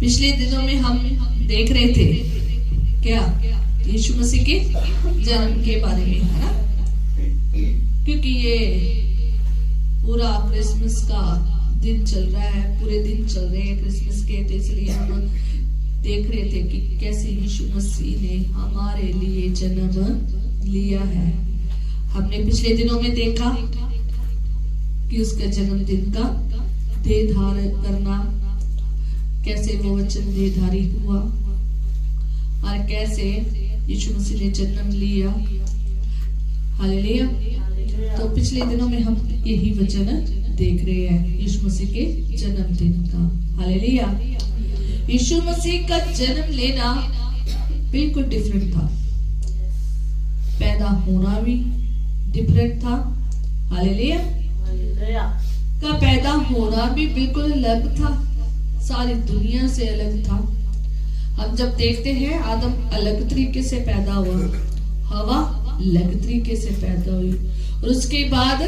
पिछले दिनों में हम देख रहे थे क्या, यीशु मसीह के जन्म के बारे में, है ना। क्योंकि ये पूरा क्रिसमस का दिन चल रहा है, पूरे दिन चल रहे हैं क्रिसमस के, तो इसलिए हम देख रहे थे कि कैसे यीशु मसीह ने हमारे लिए जन्म लिया है। हमने पिछले दिनों में देखा कि उसका जन्मदिन का देह धारण करना, कैसे वो वचन देहधारी हुआ और कैसे यीशु मसीह ने जन्म लिया। हालेलुया। तो पिछले दिनों में हम यही वचन देख रहे हैं यीशु मसीह के जन्मदिन का। हालेलुया। यीशु मसीह का जन्म लेना बिल्कुल डिफरेंट था, पैदा होना भी डिफरेंट था। हालेलुया। का पैदा होना भी बिल्कुल अलग था, सारी दुनिया से अलग था। हम जब देखते हैं आदम अलग तरीके से पैदा हुआ, हवा अलग तरीके से पैदा हुई, और उसके बाद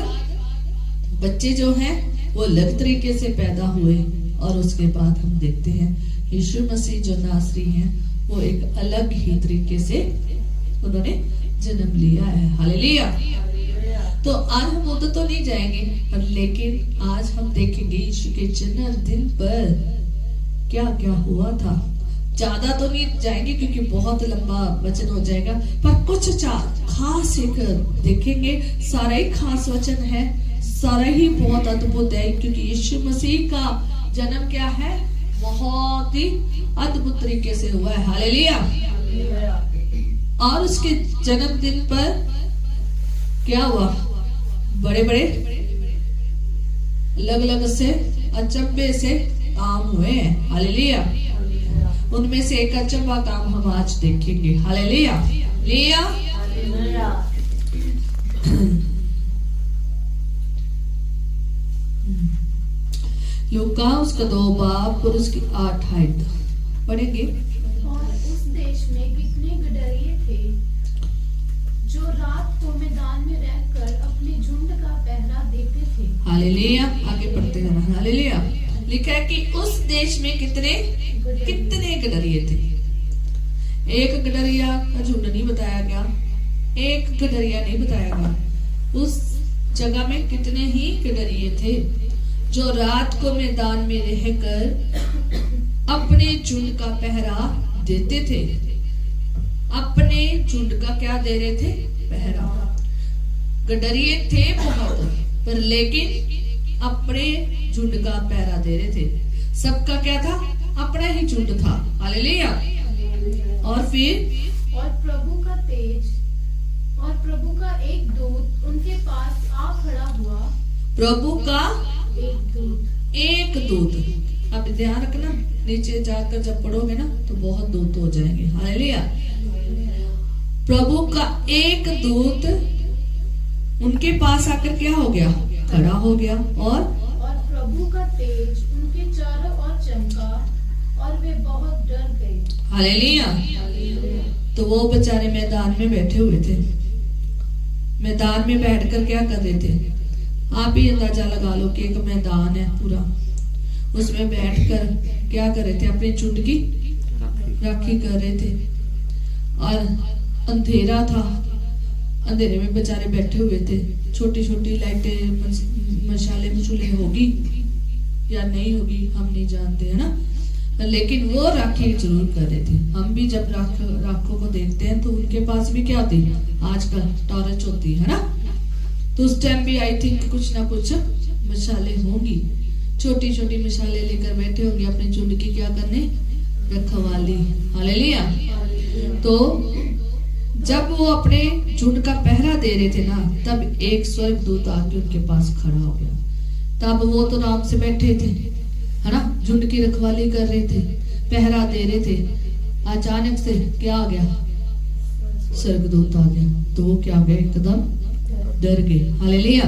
बच्चे जो हैं वो अलग तरीके से पैदा हुए, और उसके बाद हम देखते हैं यीशु मसीह जो नासरी हैं वो एक अलग ही तरीके से उन्होंने जन्म लिया है। हालेलुया। तो आज हम उधर तो नहीं जाएंगे, पर लेकिन आज हम देखेंगे यीशु के जन्मदिन पर क्या क्या हुआ था। ज्यादा तो नहीं जाएंगे क्योंकि बहुत लंबा वचन हो जाएगा, पर कुछ खास एक देखेंगे। सारा ही खास वचन है, सारा ही बहुत अद्भुत है, क्योंकि यीशु मसीह का जन्म क्या है, बहुत ही अद्भुत तरीके से हुआ है। हालेलुया। और उसके जन्मदिन पर क्या हुआ, बड़े बड़े अलग अलग से अचंभे से काम हुए हैं। हालेलुया। उनमें से एक अचंभा काम हम आज देखेंगे। हालेलुया। लिया लूका उसका 2 बाब और उसकी 8 आयत पढ़ेंगे। और उस देश में कितने गडरिये थे जो रात को मैदान में रहकर अपने झुंड का पहरा देते थे। हालेलुया। आगे पढ़ते जाना। हालेलुया। लिखा है कि उस देश में कितने गडरिये थे। एक गडरिया का झुंड नहीं बताया गया, एक गडरिया नहीं बताया गया, उस जगह में कितने ही गडरिये थे जो रात को मैदान में रहकर अपने झुंड का पहरा देते थे। अपने झुंड का क्या दे रहे थे, पहरा। गडरिये थे बहुत, पर लेकिन अपने झुंड का पहरा दे रहे थे। सबका क्या था, अपना ही झुंड था। हालेलुया। और फिर और प्रभु का एक दूत उनके पास आ खड़ा हुआ। प्रभु का एक दूत। अब ध्यान रखना, नीचे जाकर जब पढ़ोगे ना तो बहुत दूत हो जाएंगे। हालेलुया। प्रभु का एक दूत उनके पास आकर क्या हो गया, खड़ा हो गया, और प्रभु का तेज उनके चारों ओर चमका और वे बहुत डर गए। हालेलुया। तो वो बेचारे मैदान में बैठे हुए थे, मैदान में बैठकर क्या कर रहे थे, आप ही अंदाजा लगा लो कि एक मैदान है पूरा, उसमें बैठकर क्या कर रहे थे, अपने झुंड की राखी कर रहे थे। और अंधेरा था, अंधेरे में बेचारे बैठे हुए थे। छोटी छोटी लाइटें, मशाले मशूले होगी या नहीं होगी हम नहीं जानते, है ना, लेकिन वो राखी जरूर कर रहे थे। हम भी जब राखों को देखते हैं तो उनके पास भी क्या होती है, आजकल टॉर्च होती है ना, तो उस टाइम भी आई थिंक कुछ ना कुछ मशाले होंगी, छोटी छोटी मशाले लेकर बैठे होंगे अपने झुंड की क्या करने, रखवाली। हालेलुया। तो जब वो अपने झुंड का पहरा दे रहे थे ना, तब एक स्वर्गदूत आके उनके पास खड़ा हो गया। तब वो तो आराम से बैठे थे, है ना, झुंड की रखवाली कर रहे थे, पहरा दे रहे थे। अचानक से क्या आ गया, स्वर्गदूत आ गया, तो वो क्या हो गया, एकदम डर गए। हालेलुया।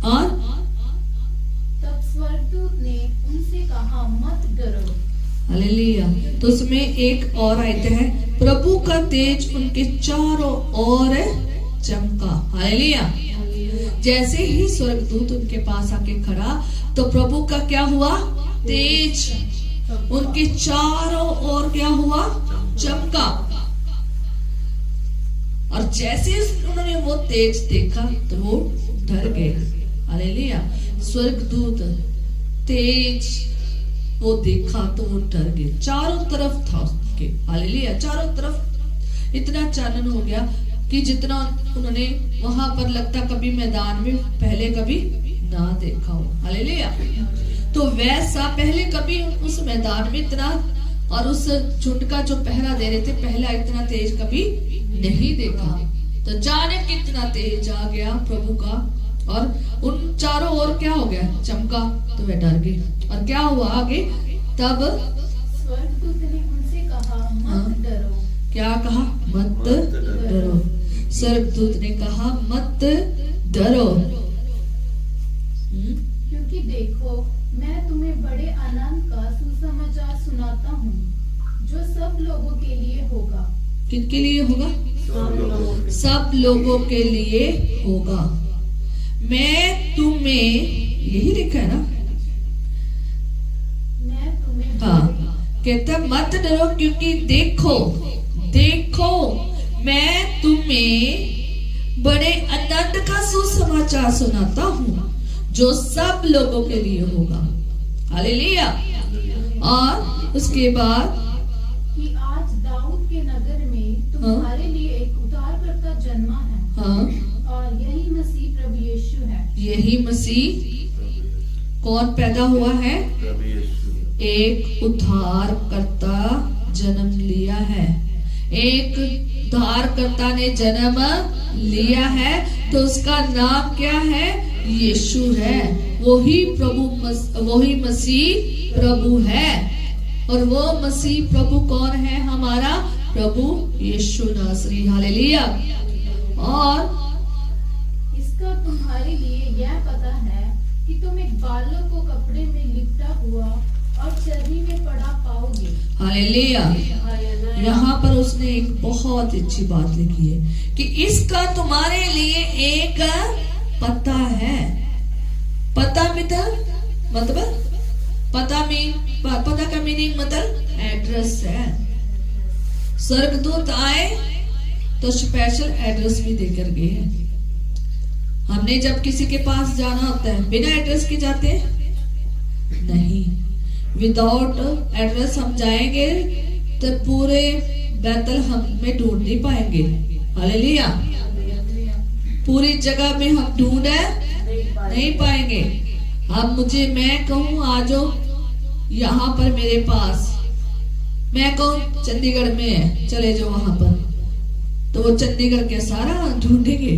और तब स्वर्गदूत ने उनसे कहा, मत डरो। हालेलुया। तो उसमें एक और आयत है, प्रभु का तेज उनके चारों ओर चमका। हालेलुया। जैसे ही स्वर्गदूत उनके पास आके खड़ा, तो प्रभु का क्या हुआ, तेज उनके चारों ओर क्या हुआ? चमका। और जैसे उन्होंने वो तेज देखा तो वो डर गए। हालेलुया। स्वर्गदूत तेज वो देखा तो वो डर गए। चारों तरफ था उसके। हालेलुया। चारों तरफ इतना चानन हो गया कि जितना उन्होंने वहां पर लगता कभी मैदान में पहले कभी ना देखा हो। हालेलुया। तो वैसा पहले कभी उस मैदान में इतना और उस झुंड का जो पहरा दे रहे थे पहला इतना तेज कभी नहीं देखा। तो जाने कितना तेज आ गया प्रभु का और उन चारों ओर क्या हो गया? चमका। तो वे डर गए। और क्या हुआ आगे? तब स्वर्गदूत ने उनसे कहा, मत डरो। क्या कहा? मत डरो। स्वर्गदूत ने कहा मत डरो। क्योंकि देखो मैं तुम्हें बड़े आनंद का सुसमाचार सुनाता हूँ जो सब लोगों के लिए होगा। किनके लिए होगा? सब लोगों के लिए होगा। मैं तुम्हें, यही लिखा है ना? मैं तुम्हें कहता मत डरो क्योंकि देखो मैं तुम्हें बड़े आनंद का सुसमाचार सुनाता हूँ जो सब लोगों के लिए होगा। हालेलुया। और उसके बाद कि आज दाऊद के नगर में तुम्हारे लिए एक उद्धारकर्ता जन्मा है। और यही मसीह प्रभु यीशु है। यही मसीह कौन पैदा हुआ है? एक उद्धारकर्ता जन्म लिया है। एक उद्धारकर्ता ने जन्म लिया है। तो उसका नाम क्या है? यीशु है। वही मसीह प्रभु है। और वो मसीह प्रभु कौन है? हमारा प्रभु यीशु नासरी। हालेलुया। और इसका तुम्हारे लिए यह पता है कि तुम एक बालक को कपड़े में लिपटा हुआ और चर्नी में पड़ा पाओगे। हालेलुया। यहाँ पर उसने एक बहुत अच्छी बात लिखी है कि इसका तुम्हारे लिए एक पता है। पता मतलब पता का मीनिंग मतलब एड्रेस है। स्वर्गदूत आए तो स्पेशल एड्रेस भी देकर गए हैं। हमने जब किसी के पास जाना होता है बिना एड्रेस के जाते हैं? नहीं। विदाउट एड्रेस हम जाएंगे तो पूरे बैतल हमें ढूंढ नहीं पाएंगे। हालेलुया। पूरी जगह में हम ढूंढ नहीं पाएंगे। अब मैं कहूँ आ जाओ यहाँ पर मेरे पास, मैं कहूँ चंडीगढ़ में है चले जाओ वहां पर, तो वो चंडीगढ़ के सारा ढूंढेंगे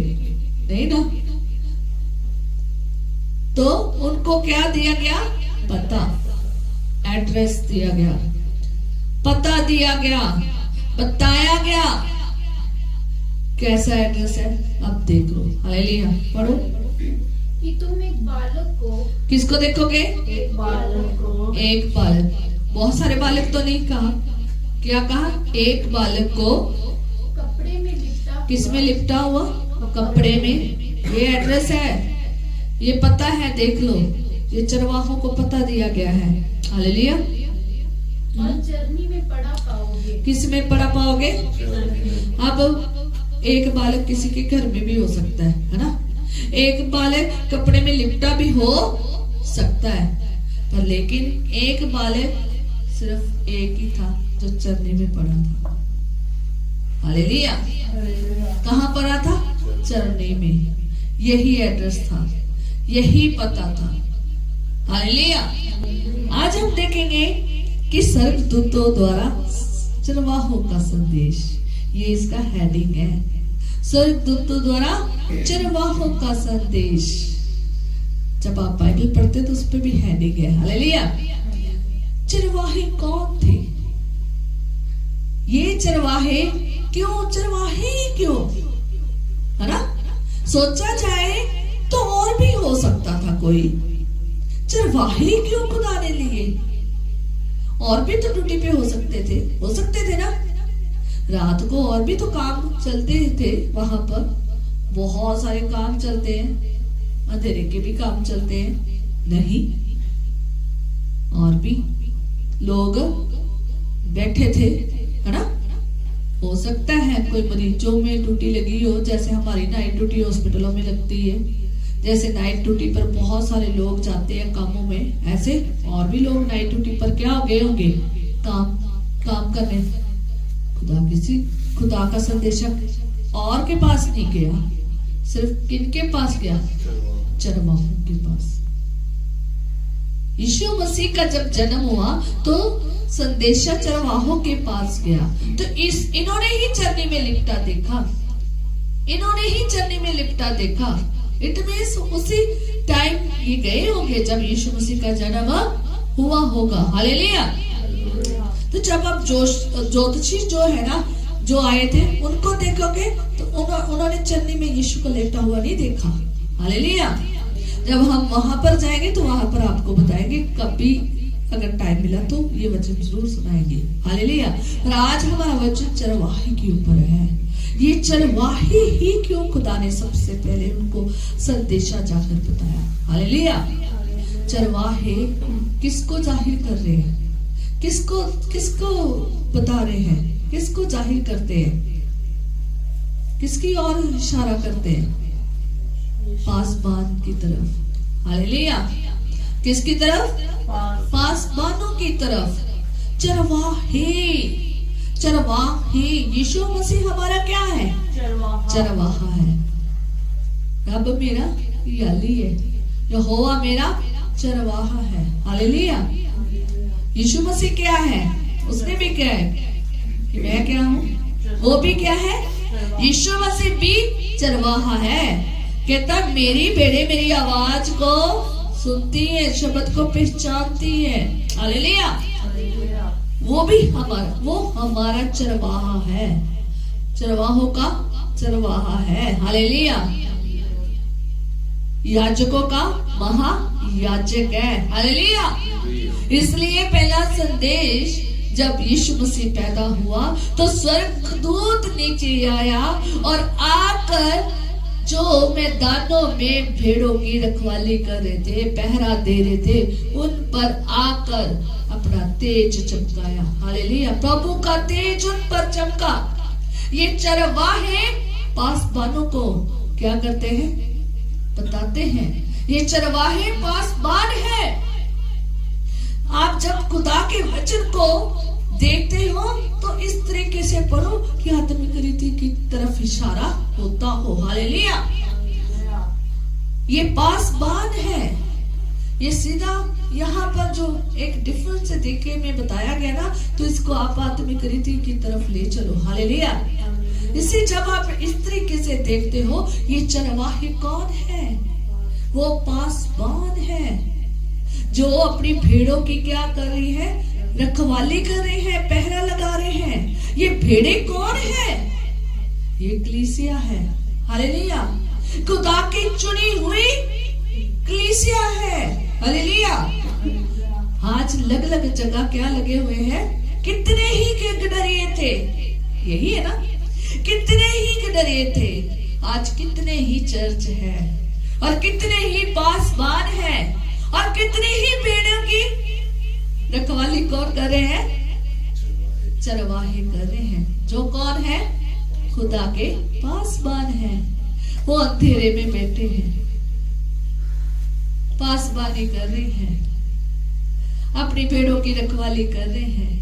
नहीं ना। तो उनको क्या दिया गया? पता, एड्रेस दिया गया, पता दिया गया, बताया गया। कैसा एड्रेस है अब देख लो। हालेलुया। पढ़ो कि तुम एक बालक को, किसको देखोगे? एक बालक को, एक बालक, बहुत सारे बालक तो नहीं कहा, क्या कहा? एक बालक को कपड़े में लिपटा, किस में लिपटा हुआ? कपड़े में। ये एड्रेस है, ये पता है, देख लो। ये चरवाहों को पता दिया गया है। हालेलुया। और चरनी में पड़ा पाओगे। किस में पड़ा पाओगे? अब एक बालक किसी के घर में भी हो सकता है ना? एक बालक कपड़े में लिपटा भी हो सकता है, पर लेकिन एक बालक सिर्फ एक ही था जो चरनी में पड़ा था। हालेलुया। कहाँ पड़ा था? चरनी में। यही एड्रेस था, यही पता था। हालेलुया। आज हम देखेंगे कि स्वर्गदूतों द्वारा चरवाहों का संदेश, ये इसका हेडिंग है। स्वर्गदूतों द्वारा चरवाहों का संदेश। जब आप बाइबल पढ़ते तो उस पर भी हेडिंग है। हालेलुया। चरवाहे कौन थे? ये चरवाहे क्यों है ना? सोचा जाए तो और भी हो सकता था कोई। चरवाहे क्यों खुदा ने लिए? और भी तो ड्यूटी पे हो सकते थे ना। रात को और भी तो काम चलते थे वहां पर, बहुत सारे काम चलते हैं, अंधेरे के भी काम चलते हैं, नहीं और भी लोग बैठे थे, है ना। हो सकता है कोई मरीजों में ड्यूटी लगी हो, जैसे हमारी नाइट ड्यूटी हॉस्पिटलों में लगती है, जैसे नाइट ड्यूटी पर बहुत सारे लोग जाते हैं कामों में, ऐसे और भी लोग नाइट ड्यूटी पर क्या हो गए होंगे, काम करने। खुदा का संदेशक और के पास नहीं गया, सिर्फ किनके पास गया, चरवाहों के पास। यीशु मसीह का जब जन्म हुआ तो संदेशा चरवाहों के पास गया, तो इन्होंने ही चरनी में लिपटा देखा, इन्होंने ही चरनी में लिपटा देखा। इट मींस उसी टाइम ये गए होंगे जब यीशु मसीह का जन्म हुआ होगा। हालेलुया। तो जब आप ज्योतिषी जो है ना, जो आए थे, उनको देखोगे तो उन्होंने चरनी में यीशु को लेटा हुआ नहीं देखा। हालेलुया। जब हम वहां पर जाएंगे तो वहां पर आपको बताएंगे, कभी अगर टाइम मिला तो ये वचन जरूर सुनाएंगे। हालेलुया। पर आज हमारा वचन चरवाही के ऊपर है। ये चरवाही ही क्यों खुदा ने सबसे पहले उनको संदेशा जाकर बताया। हालेलुया। चरवाहे किसको जाहिर कर रहे हैं, किसको बता रहे हैं, किसको जाहिर करते हैं, किसकी ओर इशारा करते हैं, पासबान की तरफ। हालेलुया। किसकी तरफ, पासबानों की तरफ। चरवाहे यीशु मसीह हमारा क्या है, चरवाहा है। रब मेरा याली है, यहोवा मेरा चरवाहा है। हालेलुया। यीशु मसीह क्या है, उसने भी क्या है कि मैं क्या हूँ, वो भी क्या है, यीशु मसीह भी चरवाहा है। कहता मेरी भेड़ें मेरी आवाज को सुनती है, शब्द को पहचानती है। हालेलुया। वो हमारा चरवाहा है, चरवाहों का चरवाहा है। हालेलुया। याजकों का महायाजक है। हालेलुया। इसलिए पहला संदेश जब यीशु मसीह पैदा हुआ तो स्वर्गदूत नीचे आया और आकर जो मैदानों में भेड़ों की रखवाली कर रहे थे, पहरा दे रहे थे, उन पर आकर अपना तेज चमकाया। हालेलुया। प्रभु का तेज उन पर चमका। ये चरवाहे पासबानों को क्या करते हैं, बताते हैं। ये चरवाहे पासबान है। आप जब खुदा के वचन को देखते हो तो इस तरीके से पढ़ो कि आत्मिक रीति की तरफ इशारा होता हो। हालेलुया। ये पासबान है। ये सीधा यहाँ पर जो एक डिफरेंस देखे में बताया गया ना, तो इसको आप आत्मिक रीति की तरफ ले चलो। हालेलुया। इसे जब आप इस तरीके से देखते हो, ये चरवाहे कौन है, वो पासबान है जो अपनी भेड़ों की क्या कर रही है, रखवाली कर रहे हैं, पहरा लगा रहे हैं। ये भेड़े कौन है, ये कलीसिया है। हालेलुया। खुदा की चुनी हुई कलीसिया है। हालेलुया। आज अलग अलग जगह क्या लगे हुए हैं, कितने ही गडरिये थे, यही है ना, कितने ही गडरिये थे। आज कितने ही चर्च है और कितने ही पासबान है और कितनी ही भेड़ों की रखवाली कौन कर रहे हैं, चरवाहे कर रहे हैं। जो कौन है, खुदा के पासबान है। वो अंधेरे में बैठे हैं, पासबानी कर रहे हैं, अपनी भेड़ों की रखवाली कर रहे हैं,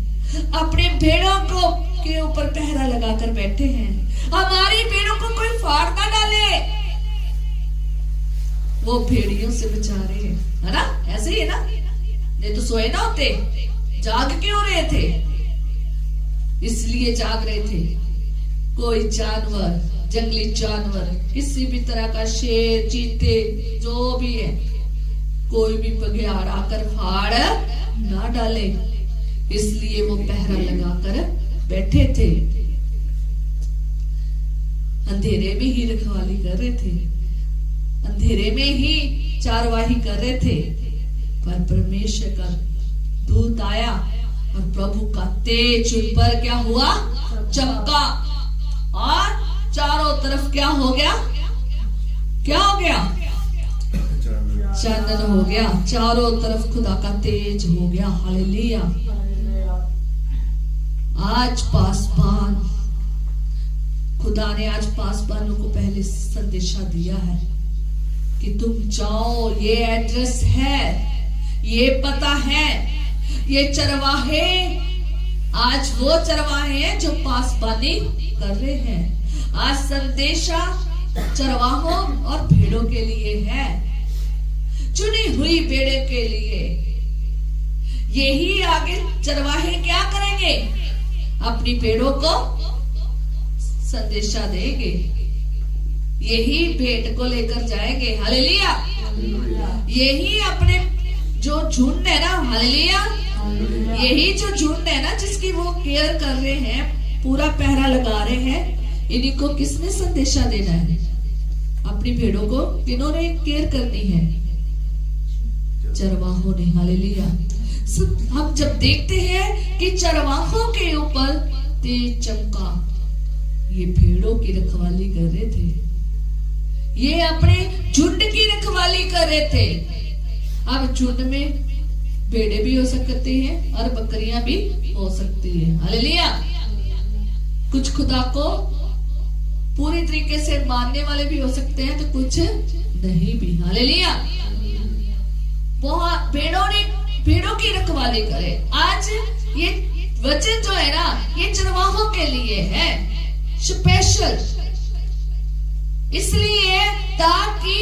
अपने भेड़ों को के ऊपर पहरा लगाकर बैठे हैं। हमारी भेड़ों को कोई फाड़ ना डाले, वो भेड़ियों से बचा रहे हैं, है ना। ऐसे ही है ना, नहीं तो सोए ना होते, जाग क्यों रहे थे, इसलिए जाग रहे थे। कोई जानवर, जंगली जानवर, किसी भी तरह का शेर, चीते, जो भी है, कोई भी बघियाड़ आकर फाड़ ना डाले, इसलिए वो पहरा लगाकर बैठे थे। अंधेरे में ही रखवाली कर रहे थे, अंधेरे में ही चारवाही कर रहे थे। पर परमेश्वर का दूत आया और प्रभु का तेज उन पर क्या हुआ, चमका, और चारों तरफ क्या हो गया, क्या हो गया, चांदन हो गया। चारों तरफ खुदा का तेज हो गया। हालेलुया। आज पासबान, खुदा ने आज पासबानों को पहले संदेशा दिया है कि तुम जाओ, ये एड्रेस है, ये पता है, ये चरवाहे, आज वो चरवाहे हैं जो पासबानी कर रहे हैं। आज संदेशा चरवाहों और भेड़ों के लिए है, चुनी हुई भेड़ों के लिए। यही आगे चरवाहे क्या करेंगे? अपनी भेड़ों को संदेशा देंगे, यही भेड़ को लेकर जाएंगे। हालेलुया। यही अपने जो झुंड है ना, हालेलुया, यही जो झुंड है ना जिसकी वो केयर कर रहे हैं, पूरा पहरा लगा रहे हैं, इन्हीं को किसने संदेशा देना है? अपनी भेड़ों को किन्होंने केयर करनी है? चरवाहों ने। हालेलुया। हम जब देखते हैं कि चरवाहों के ऊपर तेज चमका, ये भेड़ों की रखवाली कर रहे थे, ये अपने झुंड की रखवाली कर रहे थे। अब झुंड में भेड़े भी हो सकते हैं और बकरियां भी हो सकती हैं। हालेलुया। कुछ खुदा को पूरी तरीके से मानने वाले भी हो सकते हैं, तो कुछ नहीं भी। हालेलुया। बहुत भेड़ों की रखवाली करे। आज ये वचन जो है ना, ये चरवाहों के लिए है स्पेशल, इसलिए ताकि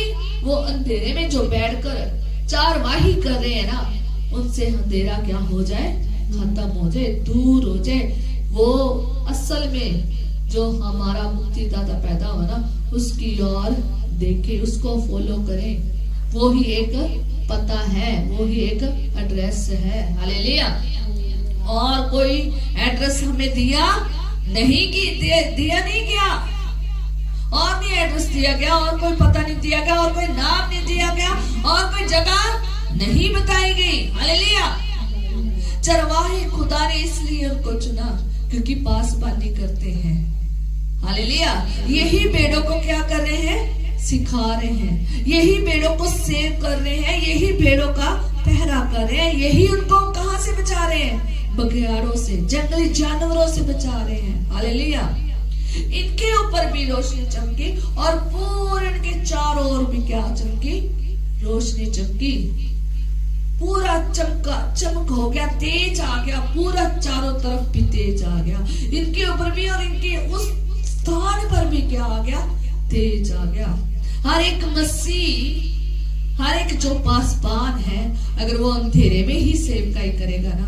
वो अंधेरे में जो बैठकर चारवाही कर रहे हैं ना, उनसे अंधेरा क्या हो जाए, खत्म हो जाए, दूर हो जाए। वो असल में जो हमारा मुक्तिदाता पैदा हुआ ना, उसकी ओर देखे, उसको फॉलो करें। वो ही एक पता है, वो ही एक एड्रेस है। हालेलुया। और कोई एड्रेस हमें दिया नहीं कि दिया नहीं गया, और नहीं एड्रेस दिया गया, और कोई पता नहीं दिया गया, और कोई नाम नहीं दिया गया, और कोई जगह नहीं बताई गई। हालेलुया। चरवाहे खुदा ने इसलिए उनको चुना क्योंकि पासबानी करते हैं। हालेलुया। यही भेड़ों को क्या कर रहे हैं? सिखा रहे हैं। यही भेड़ों को सेव कर रहे हैं, यही भेड़ों का पहरा कर रहे हैं, यही उनको कहां से बचा रहे हैं? बघियाड़ों से, जंगली जानवरों से बचा रहे हैं। हालेलुया। इनके ऊपर भी रोशनी चमकी और पूरे इनके चारों ओर भी क्या चमकी? रोशनी चमकी। पूरा चमक हो गया, तेज आ गया, पूरा चारों तरफ भी तेज आ गया, इनके ऊपर भी और इनके उस स्थान पर भी क्या आ गया? तेज आ गया। हर एक मसीह, हर एक जो पासबान है, अगर वो अंधेरे में ही सेवकाई करेगा ना,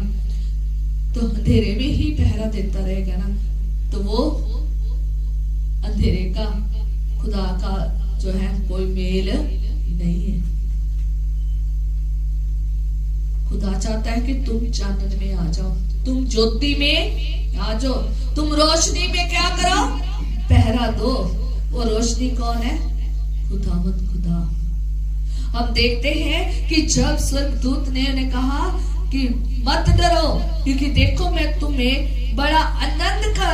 तो अंधेरे में ही पहरा देता रहेगा ना, तो वो अंधेरे का खुदा का जो है कोई मेल नहीं है। खुदा चाहता है कि तुम चानन में आ जाओ, तुम ज्योति में आ जाओ, तुम रोशनी में क्या करो? पहरा दो। वो रोशनी कौन है? खुदावंद खुदा। हम देखते हैं कि जब स्वर्गदूत ने उन्हें कहा कि मत डरो, क्योंकि देखो मैं तुम्हें बड़ा आनंद का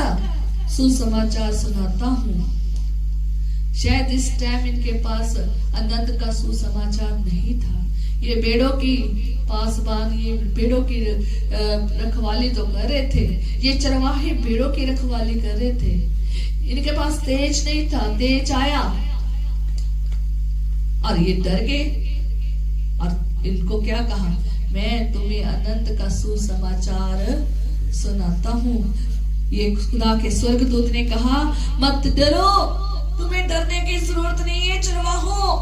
सुसमाचार सुनाता हूँ। शायद इस टाइम इनके पास आनंद का सुसमाचार नहीं था। ये भेड़ों की पासबान, ये भेड़ों की रखवाली तो कर रहे थे, ये चरवाहे भेड़ों की रखवाली कर रहे थे। इनके पास तेज नहीं था, तेज आया और ये डर गए और इनको क्या कहा? मैं तुम्हें अनंत का सुसमाचार सुनाता हूँ। ये खुदा के स्वर्गदूत ने कहा मत डरो, तुम्हें डरने की जरूरत नहीं है चरवाहो,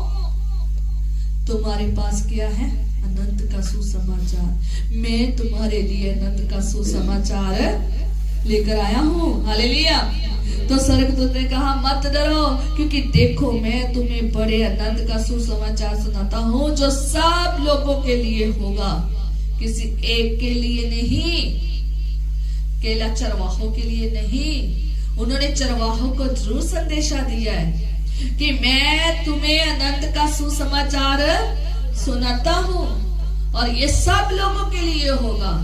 तुम्हारे पास क्या है? अनंत का सुसमाचार। मैं तुम्हारे लिए अनंत का सुसमाचार लेकर आया हूँ। हालेलुया। तो स्वर्गदूत ने कहा मत डरो, क्योंकि देखो मैं तुम्हें बड़े आनंद का सुसमाचार सुनाता हूँ जो सब लोगों के लिए होगा, किसी एक के लिए नहीं, केवल चरवाहों के लिए नहीं। उन्होंने चरवाहों को जरूर संदेशा दिया है कि मैं तुम्हें आनंद का सुसमाचार सुनाता हूँ और ये सब लोगों के लिए होगा।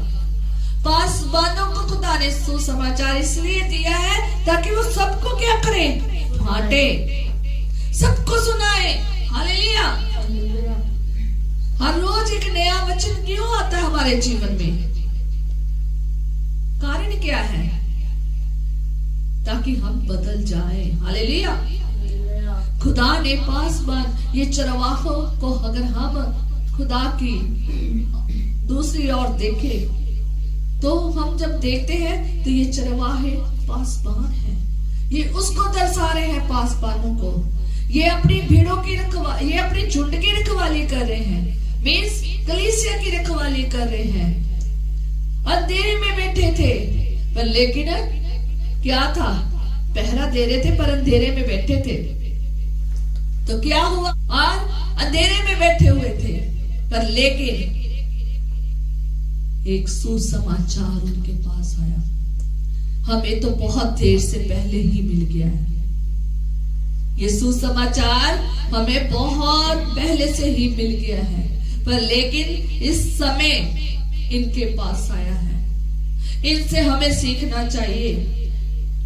पासबानों को खुदा ने सुसमाचार इसलिए दिया है ताकि वो सबको क्या करे? बांटे, सबको सुनाए। हालेलुया। हर रोज एक नया वचन क्यों आता है हमारे जीवन में? कारण क्या है? ताकि हम बदल जाएं। हालेलुया। खुदा ने पासबान ये चरवाहों को अगर हम खुदा की दूसरी ओर देखें तो हम जब देखते हैं तो ये चरवाहे पासबान हैं, ये उसको दर्शा रहे हैं पासबानों को। ये अपनी भीड़ों की ये अपनी झुंड की रखवाली कर रहे हैं, मींस कलीसिया की रखवाली कर रहे हैं। अंधेरे में बैठे थे पर लेकिन क्या था, पहरा दे रहे थे पर अंधेरे में बैठे थे। तो क्या हुआ, और अंधेरे में बैठे हुए थे पर लेकिन एक सुसमाचार उनके पास आया। हमें तो बहुत देर से पहले ही मिल गया है, ये सुसमाचार हमें बहुत पहले से ही मिल गया है, पर लेकिन इस समय इनके पास आया है। इनसे हमें सीखना चाहिए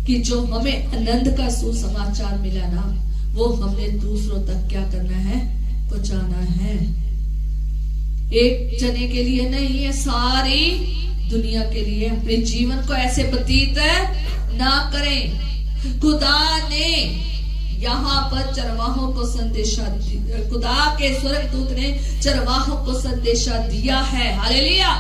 कि जो हमें आनंद का सुसमाचार मिला ना, वो हमने दूसरों तक क्या करना है, पहुंचाना है। एक जने के लिए नहीं है, सारी दुनिया के लिए। अपने जीवन को ऐसे व्यतीत ना करें। खुदा ने यहाँ पर चरवाहों को संदेशा, खुदा के स्वर्गदूत ने चरवाहों को संदेशा दिया है। हालेलुया।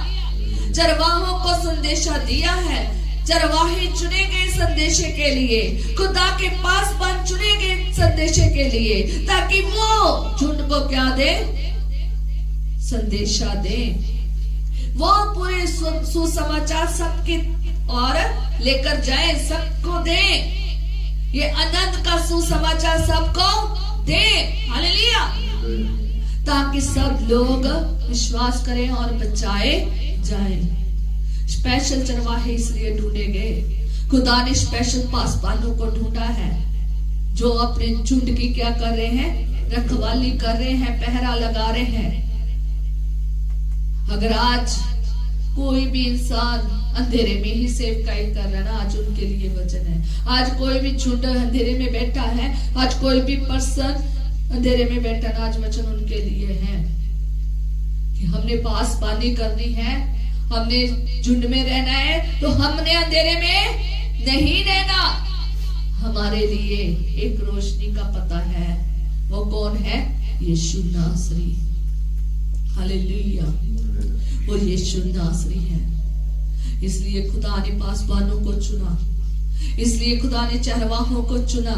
चरवाहों को संदेशा दिया है। चरवाहे चुने गए संदेशे के लिए, खुदा के पासबान चुने गए संदेशे के लिए, ताकि वो झुंड को क्या दे, संदेशा दे। वो पूरे सुसमाचार सबके और लेकर जाए, सबको दे। ये आनंद का सुसमाचार सबको दे। हालेलुया। ताकि सब लोग विश्वास करें और बचाए जाए। स्पेशल चरवाहे इसलिए ढूंढे गए, खुदा ने स्पेशल पासबानों को ढूंढा है जो अपने झुंड की क्या कर रहे हैं, रखवाली कर रहे हैं, पहरा लगा रहे हैं। अगर आज कोई भी इंसान अंधेरे में ही सेवकाई कर रहा है ना, आज उनके लिए वचन है। आज कोई भी झुंड अंधेरे में बैठा है, आज कोई भी पर्सन अंधेरे में बैठा ना, आज वचन उनके लिए है कि हमने पासबानी करनी है, हमने झुंड में रहना है, तो हमने अंधेरे में नहीं रहना। हमारे लिए एक रोशनी का पता है, वो कौन है, यीशु नासरी। हालेलुया। वो यीशु नासरी है। इसलिए खुदा ने पासबानों को चुना, इसलिए खुदा ने चरवाहों को चुना,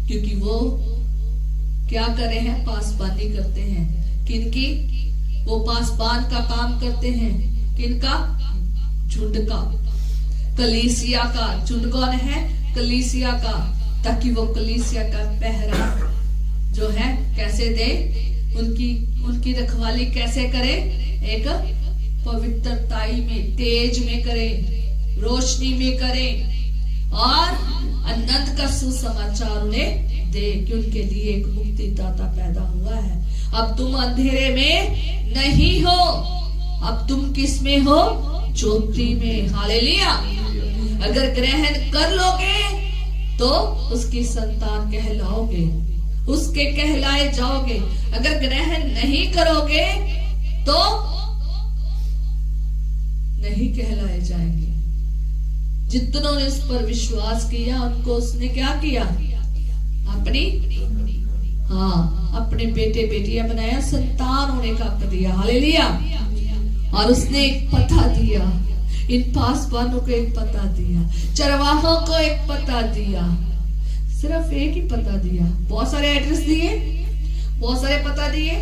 क्योंकि वो क्या कर रहे हैं, पासबानी करते हैं। किनकी, वो पासबान का काम करते हैं। किनका, झुंड का, कलीसिया का। झुंड कौन है, कलीसिया का, ताकि वो कलीसिया का पहरा जो है कैसे दे, उनकी रखवाली कैसे करे, एक पवित्रताई में, तेज में करे, रोशनी में करे, और आनंद का सुसमाचार उन्हें दे कि उनके लिए एक मुक्तिदाता पैदा हुआ है। अब तुम अंधेरे में नहीं हो, अब तुम किस में हो, ज्योति में। हालेलुया। अगर ग्रहण कर लोगे तो उसकी संतान कहलाओगे, उसके कहलाए जाओगे। अगर ग्रहण नहीं करोगे तो नहीं कहलाए जाएंगे। जितनों ने उस पर विश्वास किया उनको उसने क्या किया, अपने बेटे बेटियां बनाया, संतान होने का हक दिया। हालेलुया। और उसने एक पता दिया, इन पासबानों को एक पता दिया, चरवाहों को एक पता दिया। सिर्फ एक ही पता दिया, बहुत सारे एड्रेस दिए, बहुत सारे पता दिए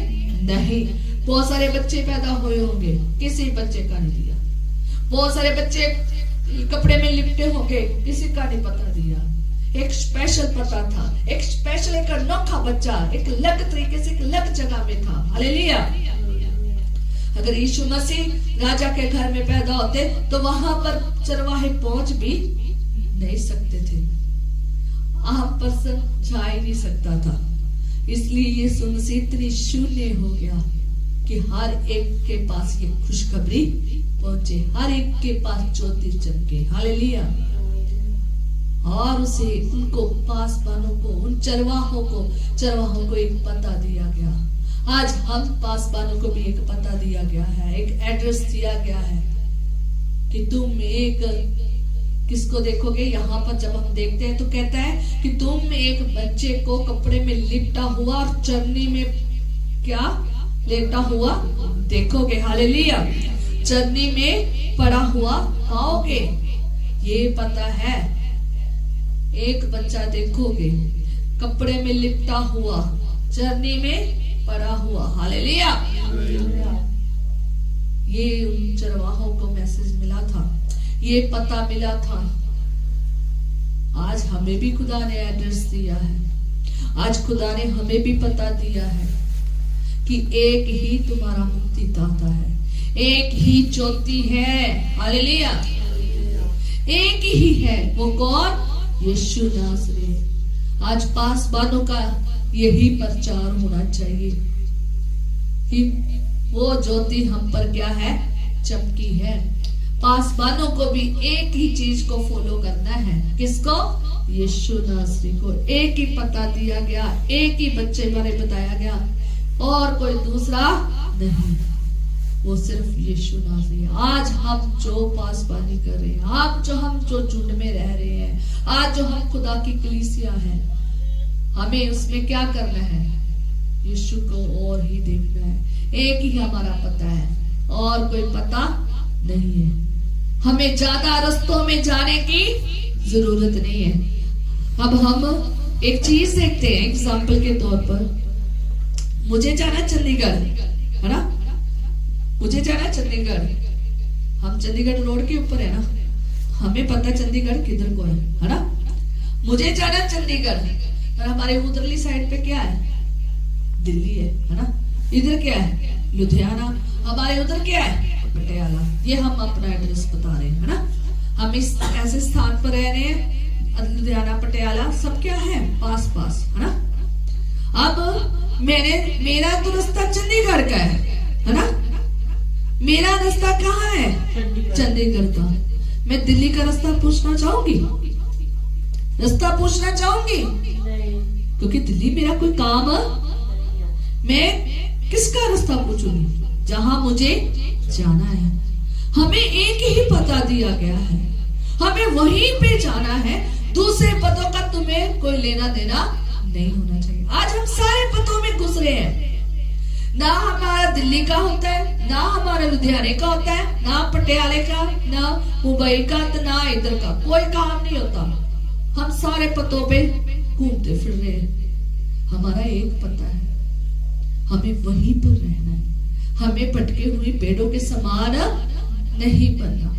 नहीं। बहुत सारे बच्चे पैदा हुए होंगे, किसी बच्चे का नहीं दिया। बहुत सारे बच्चे कपड़े में लिपटे होंगे, किसी का नहीं पता दिया। एक स्पेशल पता था, एक स्पेशल, एक अनोखा बच्चा, एक अलग तरीके से, एक अलग जगह में था। हालेलुया। अगर यीशु मसीह राजा के घर में पैदा होते तो वहां पर चरवाहे पहुंच भी नहीं सकते थे, आम पर्सन जा ही नहीं सकता था। इसलिए यीशु मसीह इतनी शून्य हो गया कि हर एक के पास ये खुशखबरी पहुंचे, हर एक के पास ज्योति चमके। हालेलुया। और उसे, उनको पासबानों को, उन चरवाहों को एक पता दिया गया। आज हम पासबानों को भी एक पता दिया गया है, एक एड्रेस दिया गया है कि तुम एक किसको देखोगे? यहाँ पर जब हम देखते हैं तो कहता है कि तुम एक बच्चे को कपड़े में लिपटा हुआ और चरनी में क्या लेटा हुआ देखोगे। हालेलुया। चरनी में पड़ा हुआ पाओगे, ये पता है। एक बच्चा देखोगे कपड़े में लिपटा हुआ, चरनी में पड़ा हुआ। हालेलुया। ये उन चरवाहों को मैसेज मिला था, ये पता मिला था। आज हमें भी खुदा ने एड्रेस दिया है, आज खुदा ने हमें भी पता दिया है कि एक ही तुम्हारा मुक्तिदाता है, एक ही ज्योति है। हालेलुया। एक ही है, वो कौन? यीशु नासरी। आज पासबानों का यही प्रचार होना चाहिए कि वो ज्योति हम पर क्या है? चमकी है। पासबानों को भी एक ही चीज को फॉलो करना है। किसको? यीशु नासरी को। एक ही पता दिया गया, एक ही बच्चे बारे बताया गया, और कोई दूसरा नहीं, वो सिर्फ यीशु नासरी। आज हम जो पासबानी कर रहे हैं, हम जो झुंड में रह रहे हैं, आज जो हम खुदा की कलीसिया है, हमें उसमें क्या करना है? यीशु को और ही देखना है। एक ही हमारा पता है, और कोई पता नहीं है। हमें ज्यादा रास्तों में जाने की जरूरत नहीं है। अब हम एक चीज देखते हैं एग्जाम्पल के तौर पर। मुझे जाना चंडीगढ़, है ना? मुझे जाना चंडीगढ़, हम चंडीगढ़ रोड के ऊपर है ना, हमें पता चंडीगढ़ किधर को है ना? मुझे जाना चंडीगढ़, और हमारे उधरली साइड पे क्या है? दिल्ली है ना? इधर क्या है? लुधियाना। हमारे उधर क्या है? पटियाला। ये हम अपना एड्रेस बता रहे हैं, है ना? हम इस ऐसे स्थान पर रह रहे हैं, लुधियाना, पटियाला, सब क्या है? पास पास, है ना? अब मेरा तो रास्ता चंडीगढ़ का है ना? मेरा रास्ता कहाँ है? चंडीगढ़ का। मैं दिल्ली का रास्ता पूछना चाहूंगी? रास्ता पूछना चाहूंगी? क्योंकि दिल्ली मेरा कोई काम है। मैं किसका रास्ता पूछूंगी? जहां मुझे जाना है। हमें एक ही पता दिया गया है, हमें वहीं पे जाना है। दूसरे पदों का तुम्हें कोई लेना देना नहीं होना चाहिए। आज हम सारे पदों में घुस रहे हैं, ना हमारा दिल्ली का होता है, ना हमारा लुधियाने का होता है, ना पटियाले का, ना मुंबई का, तो ना इधर का। कोई काम नहीं होता। हम सारे पतों पे घूमते फिर रहे हैं। हमारा एक पता है, हमें वहीं पर रहना है। हमें भटके हुए पेड़ों के समान नहीं बनना।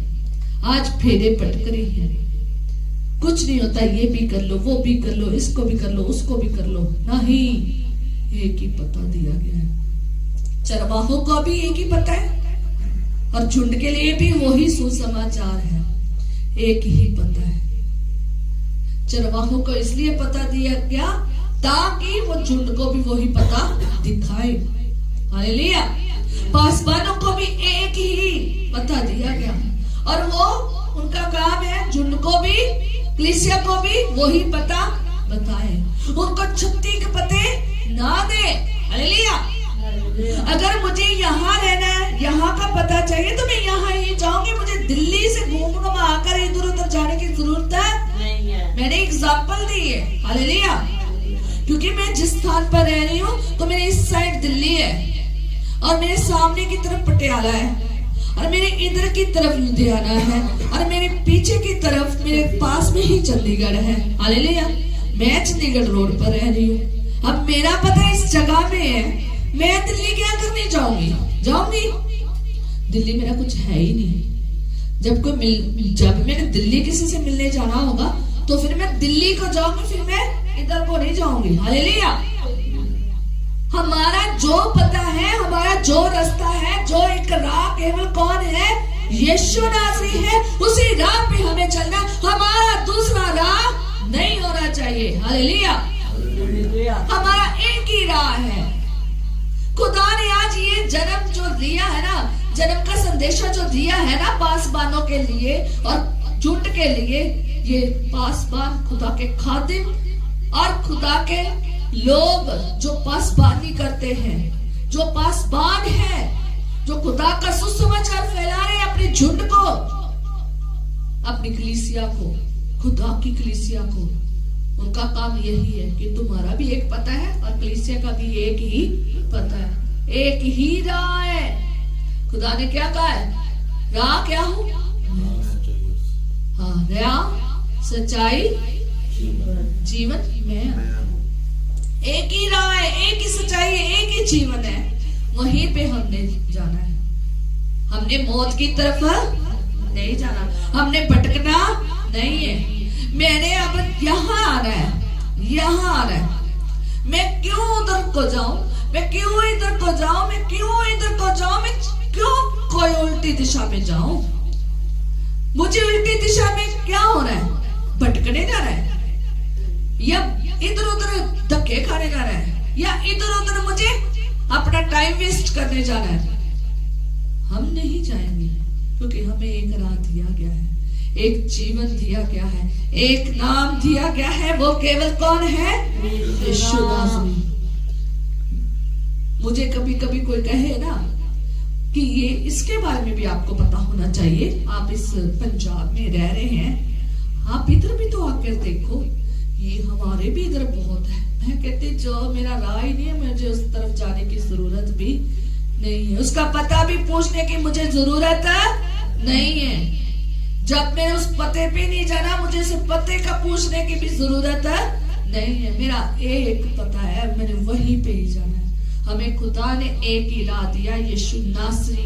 आज फेरे पटक रही है, कुछ नहीं होता। ये भी कर लो, वो भी कर लो, इसको भी कर लो, उसको भी कर लो। नहीं, एक ही पता दिया गया है। चरवाहों को भी एक ही पता है, और झुंड के लिए भी वही सुसमाचार है। एक ही पता है। चरवाहों को इसलिए पता दिया गया ताकि वो झुंड को भी वही पता दिखाए। हालेलुया। पासबानों को भी एक ही पता दिया गया, और वो उनका काम है झुंड को भी, कलीसिया को भी वही पता बताए। उनको छुट्टी के पते ना दे। हालेलुया। अगर मुझे यहाँ रहना है, यहाँ का पता चाहिए, तो मैं यहाँ ही जाऊंगी। मुझे दिल्ली से घूम घुमा कर इधर उधर जाने की जरूरत नहीं है। मैंने एग्जाम्पल दी है। हालेलुया। क्योंकि मैं जिस स्थान पर रह रही हूँ, तो मेरे इस साइड दिल्ली है, और मेरे सामने की तरफ पटियाला है, और मेरे इधर की तरफ लुधियाना है, और मेरे पीछे की तरफ मेरे पास में ही चंडीगढ़ है। हालेलुया। मैं चंडीगढ़ रोड पर रह रही हूँ। अब मेरा पता इस जगह में है। मैं दिल्ली क्या करने जाऊंगी? दिल्ली मेरा कुछ है ही नहीं। जब मैंने दिल्ली किसी से मिलने जाना होगा, तो फिर मैं दिल्ली को जाऊंगी, फिर मैं इधर को नहीं जाऊंगी। हालेलुया। हमारा जो पता है, हमारा जो रास्ता है, जो एक राह केवल कौन है? यीशु नासरी है। उसी राह पे हमें चलना। हमारा दूसरा राह नहीं होना चाहिए। हालेलुया। हमारा एक ही राह है। खुदा ने आज ये जन्म जो दिया है ना, जन्म का संदेशा जो दिया है ना पासबानों के लिए और झुंड के लिए, ये पासबान खुदा के खादिम और खुदा के लोग जो पासबानी करते हैं, जो पासबान है, जो खुदा का सुसमाचार फैला रहे हैं अपने झुंड को, अपनी कलीसिया को, खुदा की कलीसिया को, उनका काम यही है कि तुम्हारा भी एक पता है और कलीसिया का भी एक ही पता है, एक ही राह है। खुदा ने क्या कहा है? राह क्या हूं? हाँ, राह, सच्चाई, जीवन मैं हूं। एक ही राह है, एक ही सच्चाई है, एक ही जीवन है। वहीं पे हमने जाना है। हमने मौत की तरफ नहीं जाना, हमने भटकना नहीं है। मैंने अब यहाँ आना है, यहाँ आना है। मैं क्यों उधर को जाऊं, मैं क्यों इधर को जाऊं, मैं क्यों इधर को जाऊं, मैं क्यों कोई उल्टी दिशा में जाऊं? मुझे उल्टी दिशा में क्या हो रहा है? भटकने जा रहा है, या इधर उधर धक्के खाने जा रहा है, या इधर उधर मुझे अपना टाइम वेस्ट करने जा रहा है? हम नहीं जाएंगे, क्योंकि हमें एक राह दिया गया है, एक जीवन दिया गया है, एक नाम दिया गया है। वो केवल कौन है? यीशु नासरी। मुझे कभी कभी कोई कहे ना कि ये इसके बारे में भी आपको पता होना चाहिए, आप इस पंजाब में रह रहे हैं, आप इधर भी तो आकर देखो, ये हमारे भी इधर बहुत है। मैं कहती जो मेरा राह ही नहीं है, मुझे उस तरफ जाने की जरूरत भी नहीं है, उसका पता भी पूछने की मुझे जरूरत नहीं है। जब मैंने उस पते पे नहीं जाना, मुझे उस पते का पूछने की भी जरूरत नहीं है। मेरा एक पता है, मैंने वहीं पे ही जाना है। हमें खुदा ने एक ही राह दिया, यीशु नासरी,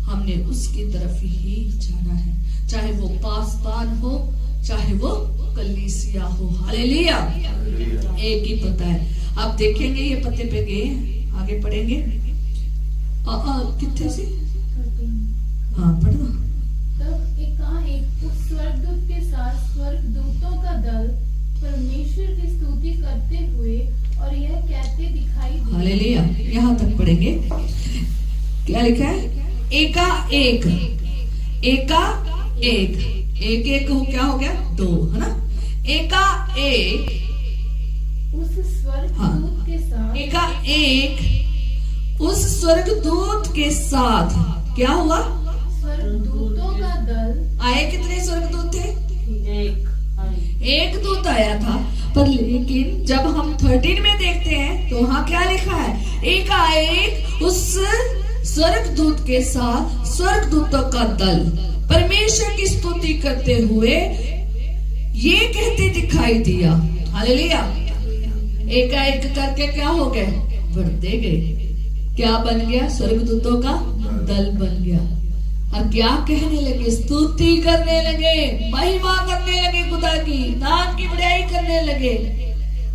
हमने उसकी तरफ ही जाना है, चाहे वो पासबान हो, चाहे वो कलीसिया हो। हालेलुया, एक ही पता है। आप देखेंगे ये पते पे गए, आगे पढ़ेंगे। कितने से? हाँ, पढ़ना। तब एकाएक उस स्वर्गदूत के साथ स्वर्गदूतों का दल परमेश्वर की स्तुति करते हुए और यह कहते दिखाई दिए। हालेलुया, यहाँ तक पढ़ेंगे। क्या लिखा है? एका एक, एका एक, एक एक हो, क्या हो गया? दो, है ना? एका एक उस स्वर्गदूत के साथ, एका एक उस स्वर्गदूत के साथ क्या हुआ? स्वर्गदूतों का दल आए। कितने स्वर्गदूत थे? एक दूत आया था, पर लेकिन जब हम 13 में देखते हैं तो वहां क्या लिखा है? एकाएक उस स्वर्गदूत के साथ स्वर्गदूतों का दल परमेश्वर की स्तुति करते हुए ये कहते दिखाई दिया। हालेलुया, एकाएक करके क्या हो गए? बढ़ते गए। क्या बन गया? स्वर्गदूतों का दल बन गया। और क्या कहने लगे? स्तुति करने लगे, महिमा करने लगे, खुदा की नाम की बड़ाई करने लगे।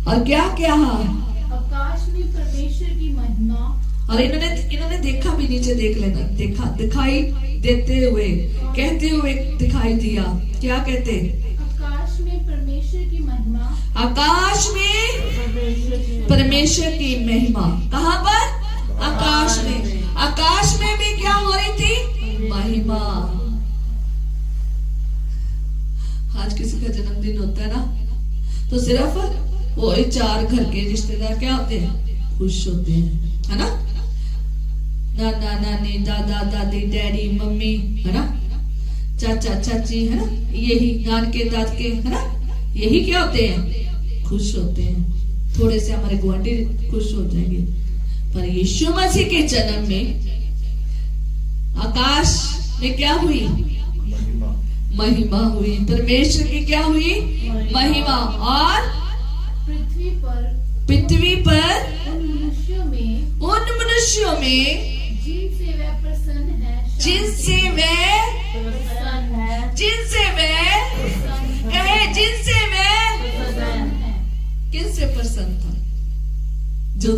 और क्या क्या? आकाश में परमेश्वर की महिमा। और इन्होंने देखा भी, नीचे देख लेना, देखा, दिखाई देते हुए, कहते हुए दिखाई दिया। क्या कहते? आकाश में परमेश्वर की महिमा। आकाश में परमेश्वर की महिमा। कहाँ पर? आकाश में। आकाश में भी क्या हो रही थी? महिमा। आज किसी का जन्मदिन होता है ना, तो सिर्फ वो 4 घर के रिश्तेदार क्या होते हैं? खुश होते हैं, है ना? नाना नानी, दादा दादी, डैडी मम्मी, है ना? चाचा चाची, है ना? यही नानके दादके, है ना? यही क्या होते हैं? खुश होते हैं। थोड़े से हमारे गुआंढी खुश हो जाएंगे। पर यीशु मसीह के जन्म में आकाश में क्या हुई? महिमा हुई। परमेश्वर की क्या हुई? महिमा। और पृथ्वी पर उन मनुष्यों में जिनसे वह प्रसन्न है, जिनसे वह किससे प्रसन्न था? जो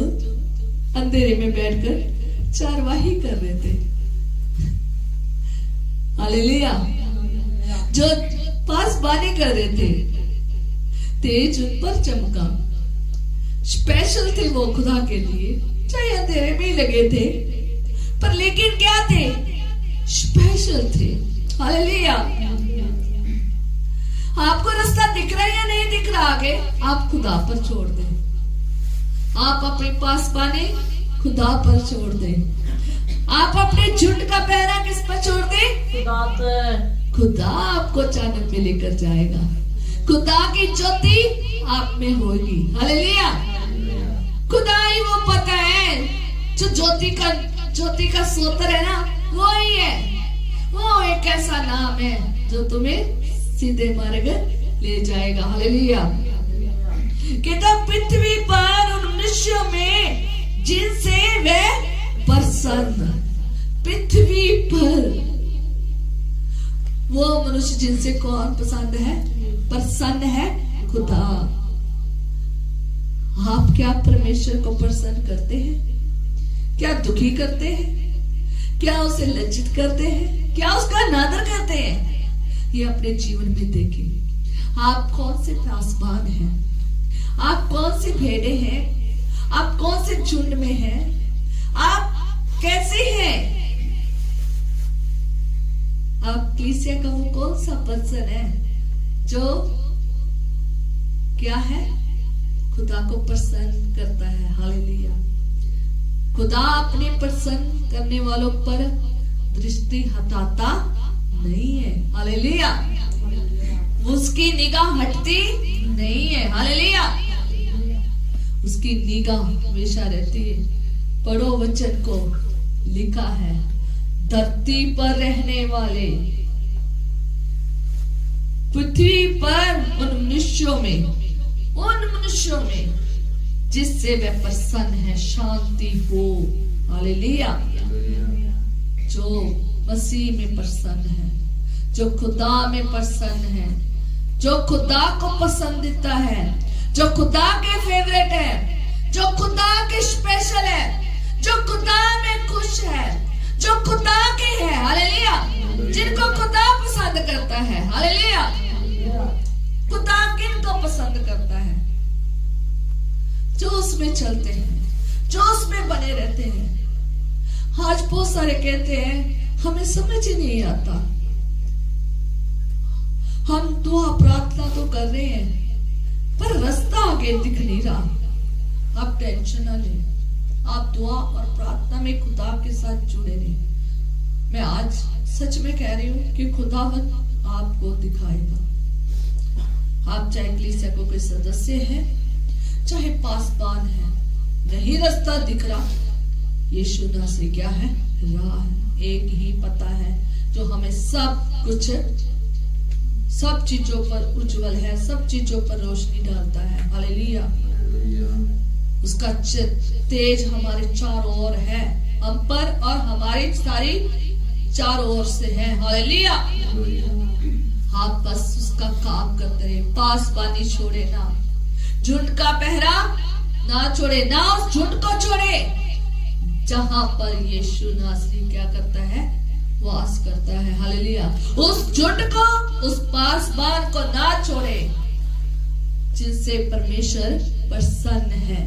अंधेरे में बैठकर चारवाही कर रहे थे। हालेलुया, जो पासबानी कर रहे थे, तेज उन पर चमका। स्पेशल थे वो खुदा के लिए, चाहे अंधेरे में ही लगे थे, पर लेकिन क्या थे? स्पेशल थे। हालेलुया। आपको रास्ता दिख रहा है या नहीं दिख रहा आगे? आप खुदा पर छोड़ दें। आप अपने पासबानी खुदा पर छोड़ दें। आप अपने झुंड का पहरा किस पर छोड़ दें? खुदा आपको चानन में लेकर जाएगा। खुदा की ज्योति आप में होगी। हालेलुया। खुदा ही वो पता है जो ज्योति का स्रोत है ना, वो ही है। वो एक ऐसा नाम है जो तुम्हें सीधे मार्ग ले जाएगा। हालेलुया। कहता पृथ्वी पर उन मनुष्यों में जिनसे वे प्रसन्न, पृथ्वी पर वो मनुष्य जिनसे कौन पसंद है, प्रसन्न है खुदा। आप क्या परमेश्वर को प्रसन्न करते हैं? क्या दुखी करते हैं? क्या उसे लज्जित करते हैं? क्या उसका नादर करते हैं? ये अपने जीवन में देखें। आप कौन से पासबान हैं? आप कौन सी भेड़े हैं? आप कौन से झुंड में हैं? आप कैसे हैं? आप कलीसिया का वो कौन सा पर्सन है जो क्या है, खुदा को प्रसन्न करता है। हालेलुया। खुदा अपने प्रसन्न करने वालों पर दृष्टि हटाता नहीं है। हालेलुया। उसकी निगाह हटती नहीं है। हालेलुया। उसकी निगाह हमेशा रहती है। पढ़ो वचन को, लिखा है धरती पर रहने वाले, पृथ्वी पर उन मनुष्यों में जिससे वे प्रसन्न है, शांति हो। हालेलुया। जो मसीह में प्रसन्न है, जो खुदा में प्रसन्न है, जो खुदा को पसंदीदा है, जो खुदा के फेवरेट है, जो खुदा के स्पेशल है, जो खुदा में खुश है, जो खुदा के है। हालेलुया। जिनको खुदा पसंद करता है। हालेलुया। खुदा किनको पसंद करता है? जो उसमें चलते हैं, जो उसमें बने रहते हैं। आज बहुत सारे कहते हैं हमें समझ ही नहीं आता, हम दुआ प्रार्थना तो कर रहे हैं पर रास्ता आगे दिख नहीं रहा। आप टेंशन ना लें, आप दुआ और प्रार्थना में खुदा के साथ जुड़े रहिए। मैं आज सच में कह रही हूँ कि खुदावन आपको दिखाएगा। आप चाहे कलीसिया को कोई सदस्य है, चाहे पासबान है, नहीं रास्ता दिख रहा, यीशु नासरी क्या है, राह है। एक ही पता है जो हमें सब कुछ, सब चीजों पर उज्जवल है, सब चीजों पर रोशनी डालता है। हालेलुया। उसका तेज हमारे चारों ओर है, हम पर और हमारी सारी चारों ओर से है। हालेलुया। आप बस उसका काम करते रहे, पासबानी छोड़े ना, झुंड का पहरा ना छोड़े, ना उस झुंड को छोड़े जहां पर यीशु नासरी क्या करता है, वास करता है। हालेलुया। उस झुंड को, उस पासबान को ना छोड़े जिनसे परमेश्वर प्रसन्न है।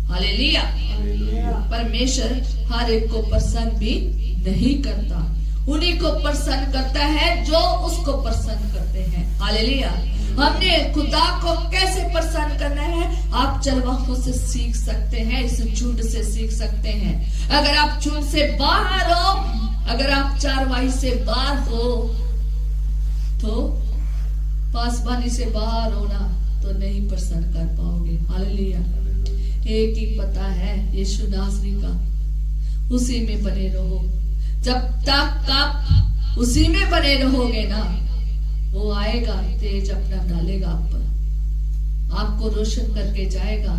हालेलुया। परमेश्वर हर एक को प्रसन्न भी नहीं करता, उन्हीं को प्रसन्न करता है जो उसको प्रसन्न करते हैं। हालेलुया। हमने खुदा को कैसे प्रसन्न करना है, आप चरवाहों से सीख सकते हैं, इस झुंड से सीख सकते हैं। अगर आप झुंड से बाहर हो, अगर आप चारवाही से बाहर हो, तो पासबानी से बाहर हो ना, तो नहीं प्रसन्न कर पाओगे। हालेलुया। एक ही पता है यीशु नासरी का, उसी में बने रहो। जब तक आप उसी में बने रहोगे ना, वो आएगा, तेज अपना डालेगा आप पर, आपको रोशन करके जाएगा,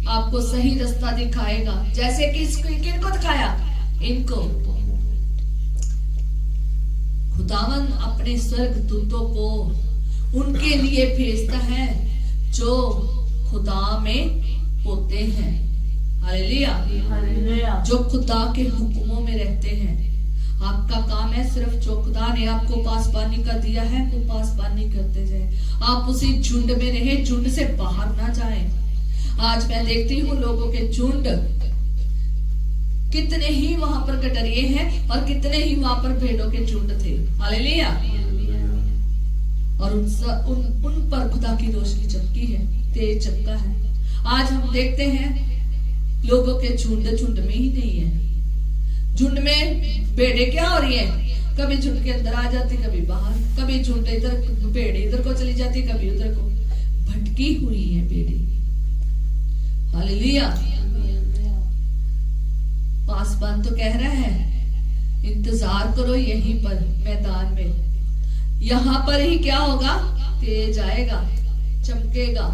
आपको सही रास्ता दिखाएगा। जैसे कि किनको दिखाया, इनको। खुदावन अपने स्वर्ग दूतों को उनके लिए भेजता है जो खुदा में होते हैं। हालेलुया। जो खुदा के हुक्मों में रहते हैं। आपका काम है सिर्फ जो खुदा ने आपको पासबानी का दिया है वो पासबानी करते जाए। आप उसी झुंड में रहे, झुंड से बाहर ना जाएं। आज मैं देखती हूँ लोगों के झुंड, कितने ही वहां पर कटरिए हैं और कितने ही वहां पर भेड़ों के झुंड थे। हालेलुया। और उन पर खुदा की रोशनी चमकी है, तेज चमका है। आज हम देखते हैं लोगों के झुंड में ही नहीं है। झुंड में भेड़े क्या हो रही है, कभी झुंड के अंदर आ जाती, कभी बाहर, कभी झुंड इधर, भेड़ इधर को चली जाती, कभी उधर को, भटकी हुई है भेड़ी। हालेलुया। पासबान तो कह रहा है इंतजार करो यहीं पर मैदान में, यहां पर ही क्या होगा, तेज आएगा, चमकेगा।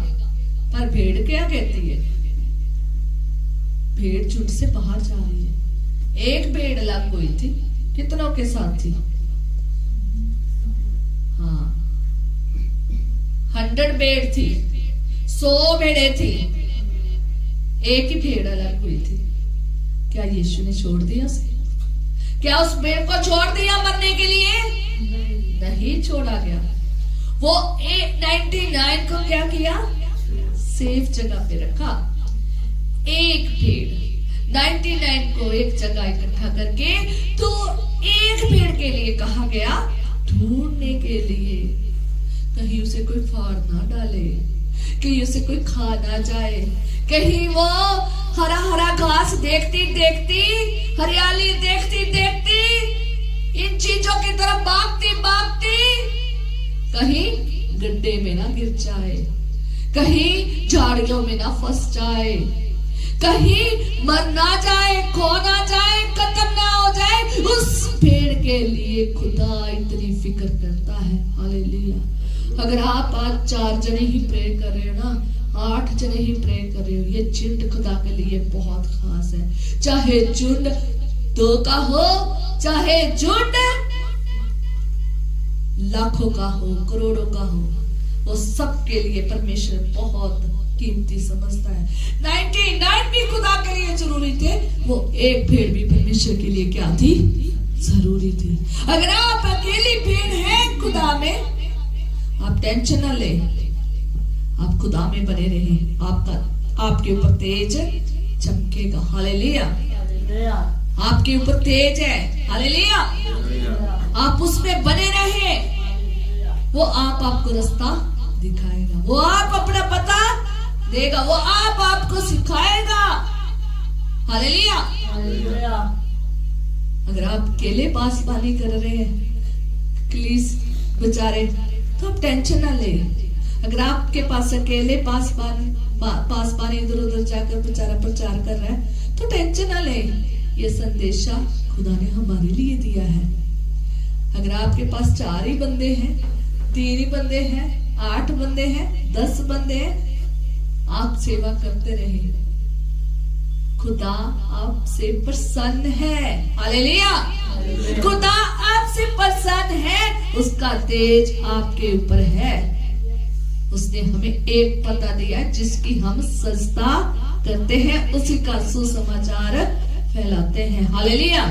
पर भेड़ क्या कहती है, भेड़ झुंड से बाहर जा रही है। एक भेड़ अलग हुई थी, कितनों के साथ थी, हाँ 100 भेड़ थी, 100 भेड़ें थी, एक ही भेड़ अलग हुई थी। क्या यीशु ने छोड़ दिया उसे? क्या उस भेड़ को छोड़ दिया मरने के लिए? नहीं छोड़ा गया। वो 99 को क्या किया, सेफ जगह पे रखा। एक भेड़ 99 को एक जगह इकट्ठा करके तो एक भेड़ के लिए कहा गया ढूंढने के लिए, कहीं उसे कोई फाड़ ना डाले, कहीं उसे कोई खा ना जाए, कहीं वो हरा हरा घास देखती देखती, हरियाली देखती देखती इन चीजों की तरफ भागती भागती कहीं गड्ढे में ना गिर जाए, कहीं झाड़ियों में ना फंस जाए, कहीं मर ना जाए, खो ना जाए, खत्म ना हो जाए। उस भेड़ के लिए खुदा इतनी फिक्र करता है। हालेलुया। अगर आप आज 4 जने ही प्रे कर रहे हो ना, 8 जने ही प्रे कर रहे हो, ये झुंड खुदा के लिए बहुत खास है। चाहे झुंड 2 का हो, चाहे झुंड लाखों का हो, करोड़ों का हो, वो सबके लिए परमेश्वर बहुत कीमती समझता है। 99 भी खुदा के लिए जरूरी थे, वो एक भेड़ भी परमेश्वर के लिए क्या थी, जरूरी थी। अगर आप अकेली भेड़ हैं खुदा में, आप टेंशन ना ले, आप खुदा में बने रहे, आपके ऊपर तेज चमकेगा। हालेलुया। आपके ऊपर तेज है। हालेलुया। आप उसमें बने रहे, वो आपको रास्ता दिखाएगा, वो आप अपना पता देगा, वो आपको सिखाएगा। हालेलुया। अगर आप अकेले पासबानी कर रहे हैं, प्लीज बेचारे, तो आप टेंशन ना ले। अगर आपके पास अकेले पासबानी इधर उधर जाकर बेचारा प्रचार कर रहा है, तो टेंशन ना ले, ये संदेशा खुदा ने हमारे लिए दिया है। अगर आपके पास 4 ही बंदे हैं, 3 ही बंदे हैं, 8 बंदे हैं, 10 बंदे हैं, आप सेवा करते रहे, खुदा आपसे प्रसन्न है। हालेलुया। खुदा आपसे प्रसन्न है, उसका तेज आपके ऊपर है। उसने हमें एक पता दिया है जिसकी हम सजदा करते हैं, उसी का सुसमाचार फैलाते हैं। हालेलुया।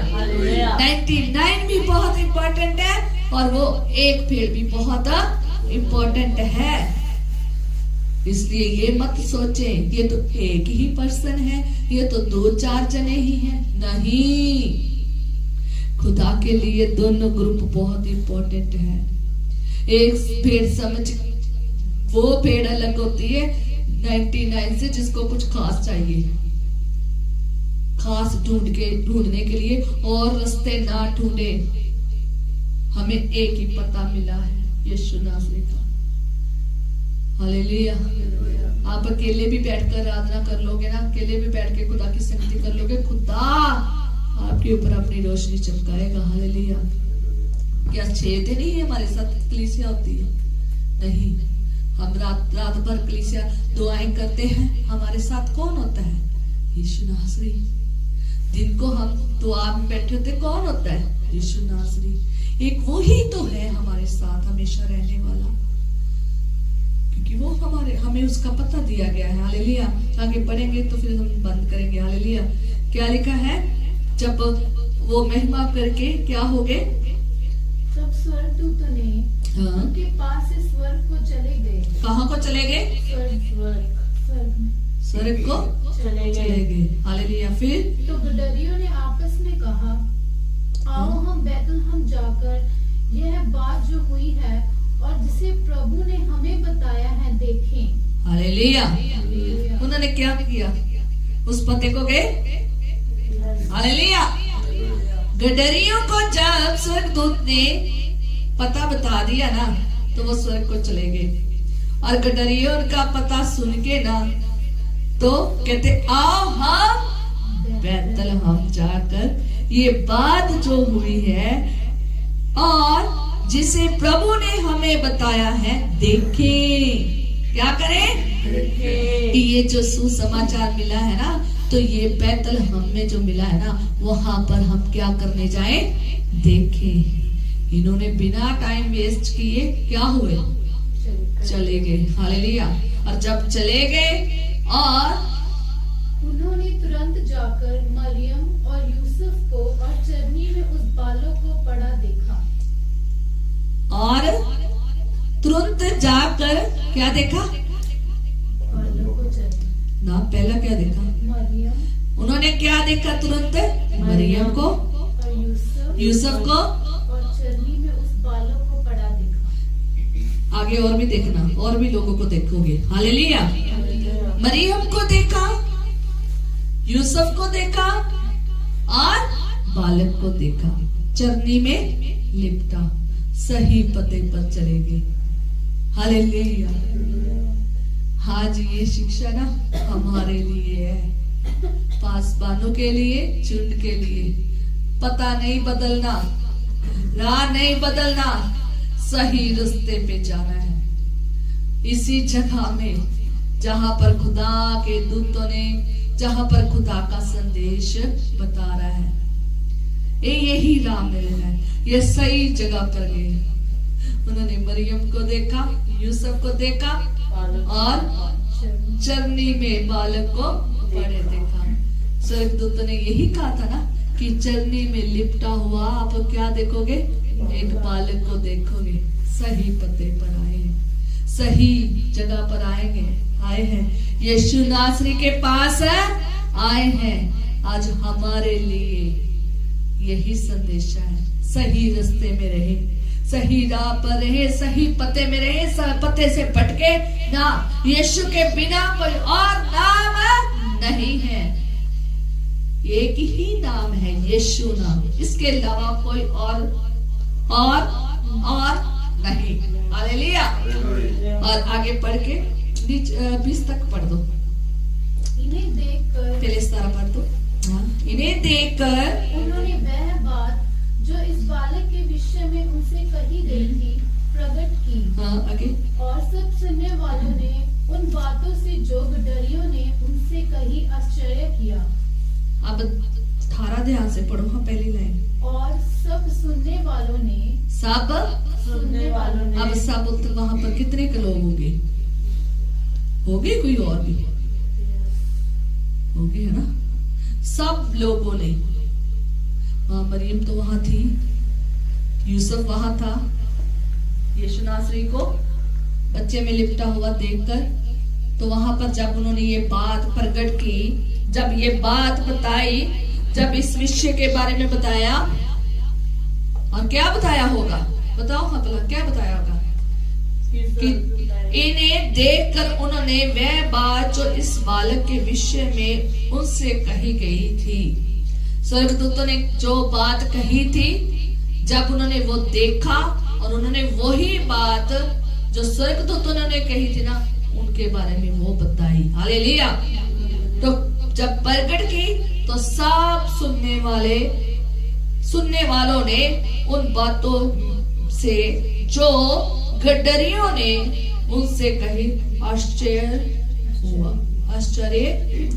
99 भी बहुत इंपॉर्टेंट है और वो एक भेड़ भी बहुत इंपॉर्टेंट है। इसलिए ये मत सोचे ये तो एक ही पर्सन है, ये तो 2-4 जने ही हैं। नहीं, खुदा के लिए दोनों ग्रुप बहुत इंपॉर्टेंट है। एक भेड़ समझ, वो भेड़ अलग होती है 99 से, जिसको कुछ खास चाहिए, खास ढूंढने के लिए और रास्ते ना ढूंढे। हमें एक ही पता मिला है, यीशु नासरी का। हालेलुया। आप अकेले भी बैठकर आराधना कर लोगे ना, अकेले भी बैठ के खुदा की संगति कर लोगे, खुदा आपके ऊपर अपनी रोशनी चमकाएगा। हालेलुया। क्या 6 दिन ही हमारे साथ कलीसिया होती है? नहीं, हम रात भर कलीसिया दुआएं करते हैं। हमारे साथ कौन होता है? यीशु नासरी। दिन को हम दुआ में बैठे होते, कौन होता है? यीशु नासरी। एक वो ही तो है हमारे साथ हमेशा रहने वाला, क्योंकि वो हमें उसका पता दिया गया है। हालेलुया। आगे पढ़ेंगे तो फिर हम बंद करेंगे। हालेलुया। क्या लिखा है? जब वो महिमा करके क्या हो गए, तब स्वर्गदूतों ने उनके पास से स्वर्ग को चले गए। कहाँ को चले गए? स्वर्ग को चले गए। हालेलुया। फिर तो गडरियों ने आपस में कहा, आओ हम बैतलहम जाकर यह बात जो हुई है और जिसे प्रभु ने हमें बताया है देखें। हालेलुया। उन्होंने क्या किया? उस पते को गए। हालेलुया। गडरियों को जब स्वर्गदूत ने पता बता दिया ना, तो वो स्वर्ग को चले गए। और गडरियों का पता सुन के ना, तो कहते आओ हम बैतलहम जाकर ये बात जो हुई है और जिसे प्रभु ने हमें बताया है देखें। क्या करें? देखें। ये जो सुसमाचार मिला है ना, तो ये बैतलहम में जो मिला है ना, वहां पर हम क्या करने जाए? देखें। इन्होंने बिना टाइम वेस्ट किए क्या हुए? चले गए। हालेलुया। और जब चले गए और उन्होंने तुरंत जाकर मरियम और यूसुफ को और चरनी में उस बालक को पड़ा देखा। और तुरंत जाकर क्या देखा? बालक को चरनी ना, पहला क्या देखा? मरियम। उन्होंने क्या देखा? तुरंत मरियम को और यूसुफ को और चरनी में उस बालक को पड़ा देखा। आगे और भी देखना, और भी लोगों को देखोगे। हालेलुया। मरियम को देखा, यूसुफ को देखा और बालक को देखा, चरनी में लिपटा, सही पते पर चले गए। हालेलुया। हाँ जी, ये शिक्षा ना हमारे लिए है, पासबानों के लिए, झुंड के लिए। पता नहीं बदलना, राह नहीं बदलना, सही रास्ते पे जाना है। इसी जगह में जहां पर खुदा के दूतों ने, जहां पर खुदा का संदेश बता रहा है, यही राह मिल रहा है, ये सही जगह पर गए। उन्होंने मरियम को देखा, यूसुफ को देखा और चरनी में बालक को पड़े देखा। स्वर्गदूत ने यही कहा था ना कि चरनी में लिपटा हुआ आप क्या देखोगे? एक बालक को देखोगे। सही पते पर आए हैं, सही जगह पर आए हैं। यीशु नासरी के पास आए हैं। आज हमारे लिए यही संदेश है, सही रास्ते में रहे, सही राह पर रहे, सही पते में रहे, पते से भटके ना। यीशु के बिना कोई और नाम नहीं है, एक ही नाम है, यीशु नाम। इसके अलावा कोई और नहीं। हालेलुया। और आगे पढ़ के 20 तक पढ़ दो। इन्हें देखकर, पहले 17 पढ़ दो। इन्हें देखकर उन्होंने वह बात जो इस बालक के विषय में उनसे कही गई थी प्रकट की। आगे। और सब सुनने वालों ने उन बातों से जो गडरियों ने उनसे कही आश्चर्य किया। अब 18 ध्यान से पढ़ो। हाँ, पहली लाइन। और सब सुनने वालों ने अब सब तो वहां पर कितने के लोग होंगे कोई और भी होंगे, है ना? सब लोगों ने, मरियम तो वहां थी, यूसुफ वहां था, यीशु नासरी को बच्चे में लिपटा हुआ देखकर, तो वहां पर जब उन्होंने ये बात प्रकट की, जब ये बात बताई, जब इस विषय के बारे में बताया, और क्या बताया होगा? बताओ हाँ, भला क्या बताया होगा? कि इन्हें देखकर उन्होंने वह बात जो इस बालक के विषय में उनसे कही गई थी, स्वर्गदूतों ने जो बात कही थी, जब उन्होंने वो देखा और उन्होंने वही बात जो स्वर्गदूतों ने कही थी ना, उनके बारे में वो बताई। हालेलुया। तो जब प्रकट की तो सब सुनने वालों ने उन बातों से जो गडरियों ने उनसे कही आश्चर्य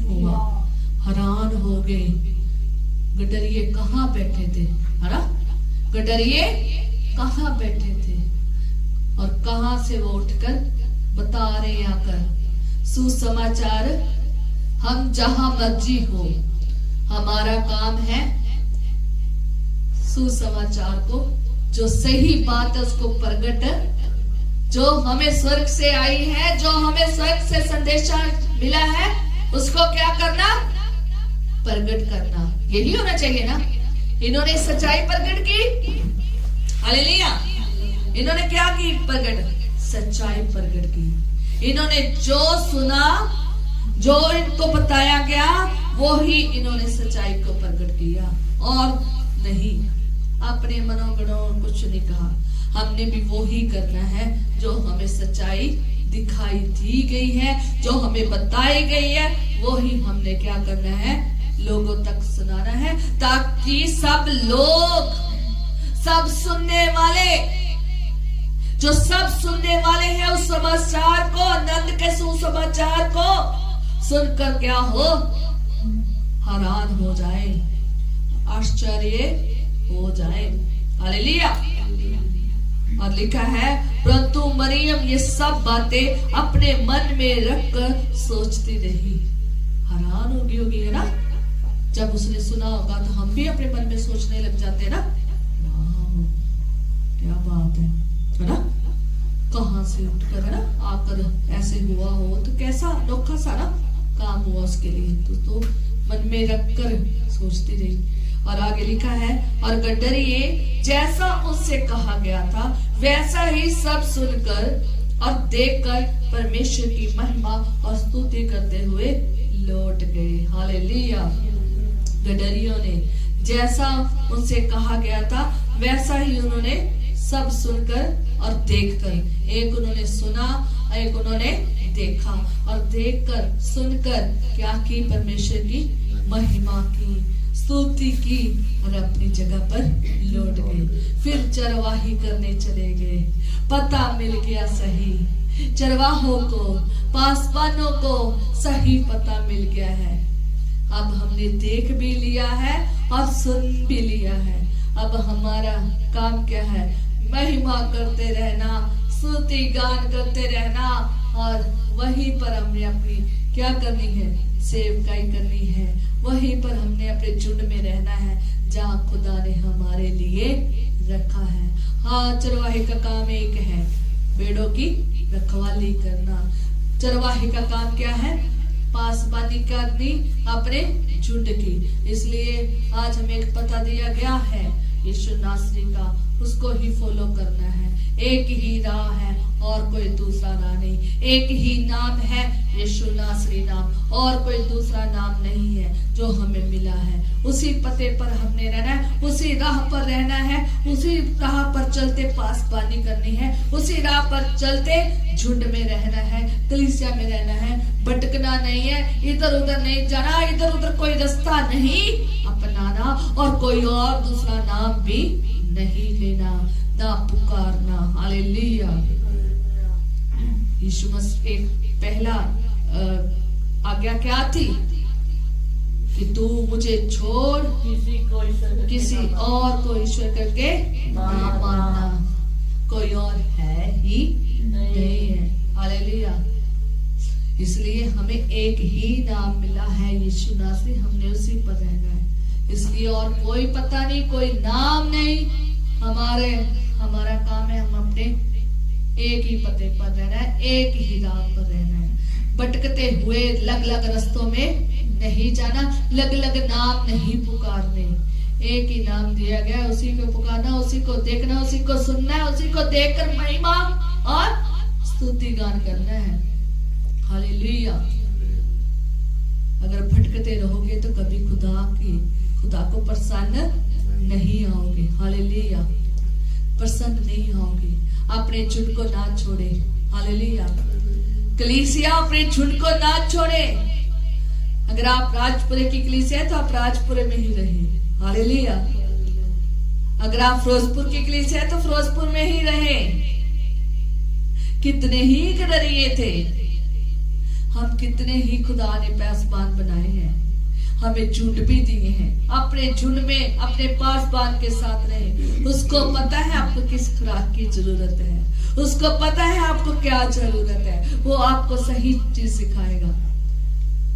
हुआ, हैरान हो गए। गडरिये कहाँ बैठे थे, है ना? गडरिये कहाँ बैठे थे और कहाँ से वो उठकर बता रहे आकर सुसमाचार। हम जहां मर्जी हो, हमारा काम है सुसमाचार को, जो सही बात है उसको प्रकट, जो हमें स्वर्ग से आई है, जो हमें स्वर्ग से संदेशा मिला है, उसको क्या करना? प्रकट करना। यही होना चाहिए ना। इन्होंने सच्चाई प्रकट की। हालेलुया। इन्होंने क्या की? प्रकट, सच्चाई प्रकट की। इन्होंने जो सुना, जो इनको बताया गया, वो ही इन्होंने सच्चाई को प्रकट किया। और नहीं, अपने मनोगणों कुछ नहीं कहा। हमने भी वो ही करना है जो हमें सच्चाई दिखाई दी गई है, जो हमें बताई गई है, वो ही हमने क्या करना है, लोगों तक सुनाना है, ताकि सब लोग, सब सुनने वाले, जो सब सुनने वाले हैं उस समाचार को, आनंद के सुसमाचार को सुनकर क्या हो, हैरान हो जाए, आश्चर्य हो जाए। हालेलुया। और लिखा है, परंतु मरियम ये सब बातें अपने मन में रखकर सोचती रही। हैरान होगी है ना, जब उसने सुना होगा तो हम भी अपने मन में सोचने लग जाते हैं ना, क्या बात है ना, कहां से उठकर है ना आकर ऐसे हुआ हो तो कैसा अनोखा सारा काम हुआ उसके लिए, तो मन में रखकर सोचती रही। और आगे लिखा है, और गडरिये जैसा उससे कहा गया था वैसा ही सब सुनकर और देखकर परमेश्वर की महिमा और स्तुति करते हुए लौट गए। हालेलुया। गडरियों ने जैसा उनसे कहा गया था वैसा ही उन्होंने सब सुनकर और देखकर, एक उन्होंने सुना, एक उन्होंने देखा, और देखकर सुनकर क्या की, परमेश्वर की महिमा की, स्तुति की, और अपनी जगह पर लौट गए। फिर चरवाही करने चले गए। पता मिल गया सही, चरवाहों को, पासवानों को सही पता मिल गया है। अब हमने देख भी लिया है और सुन भी लिया है। अब हमारा काम क्या है, महिमा करते रहना, स्तुति गान करते रहना, और वहीं पर हमने अपनी क्या करनी है, सेवकाई करनी है। वहीं पर हमने अपने झुंड में रहना है जहाँ खुदा ने हमारे लिए रखा है। हाँ, चरवाहे का काम एक है, भेड़ों की रखवाली करना। चरवाहे का काम क्या है, पासबानी करनी अपने झुंड की। इसलिए आज हमें एक पता दिया गया है यीशु नासरी का, उसको ही फॉलो करना है। एक ही राह है और कोई दूसरा राह नहीं, एक ही नाम है यीशु नासरी नाम, और कोई दूसरा नाम नहीं है जो हमें मिला है। उसी पते पर हमने रहना है, उसी राह पर रहना है, उसी राह पर चलते पासबानी करनी है, उसी राह पर चलते झुंड में रहना है, कलीसिया में रहना है, भटकना नहीं है, इधर उधर नहीं जाना, इधर उधर कोई रास्ता नहीं अपनाना, और कोई और दूसरा नाम भी नहीं लेना, ना पुकारना। हालेलुया। यीशु मसीह एक पहला आज्ञा क्या थी कि तू मुझे छोड़ किसी और को ईश्वर करके ना मानना, कोई और है ही नहीं है। हालेलुया। इसलिए हमें एक ही नाम मिला है यीशु नासरी, हमने उसी पर रहना है। इसलिए और कोई पता नहीं, कोई नाम नहीं। हमारा काम है, हम अपने एक ही पते पर रहना है, एक ही राह पर रहना है। भटकते हुए अलग अलग रास्तों में नहीं जाना, अलग अलग नाम नहीं पुकारने। एक ही नाम दिया गया, उसी को पुकारना, उसी को देखना, उसी को सुनना है, उसी को देखकर महिमा और स्तुति गान करना है। हालेलुया। अगर भटकते रहोगे तो कभी खुदा को प्रसन्न नहीं आओगे। हालेलुया। प्रसन्न नहीं आओगे। अपने झुंड को ना छोड़े। हालेलुया। कलीसिया अपने झुंड को ना छोड़े। अगर आप राजपुरे की कलीसिया है तो आप राजपुरे में ही रहे। हालेलुया। अगर आप फिरोजपुर की कलीसिया है तो फिरोजपुर में ही रहे। कितने ही गडरिये थे, हम कितने ही खुदा ने पासबान बनाए हैं, हमें झुंड भी दिए हैं। अपने झुंड में अपने पासबान के साथ रहे। उसको पता है आपको किस खुराक की जरूरत है, उसको पता है आपको क्या जरूरत है, वो आपको सही चीज सिखाएगा।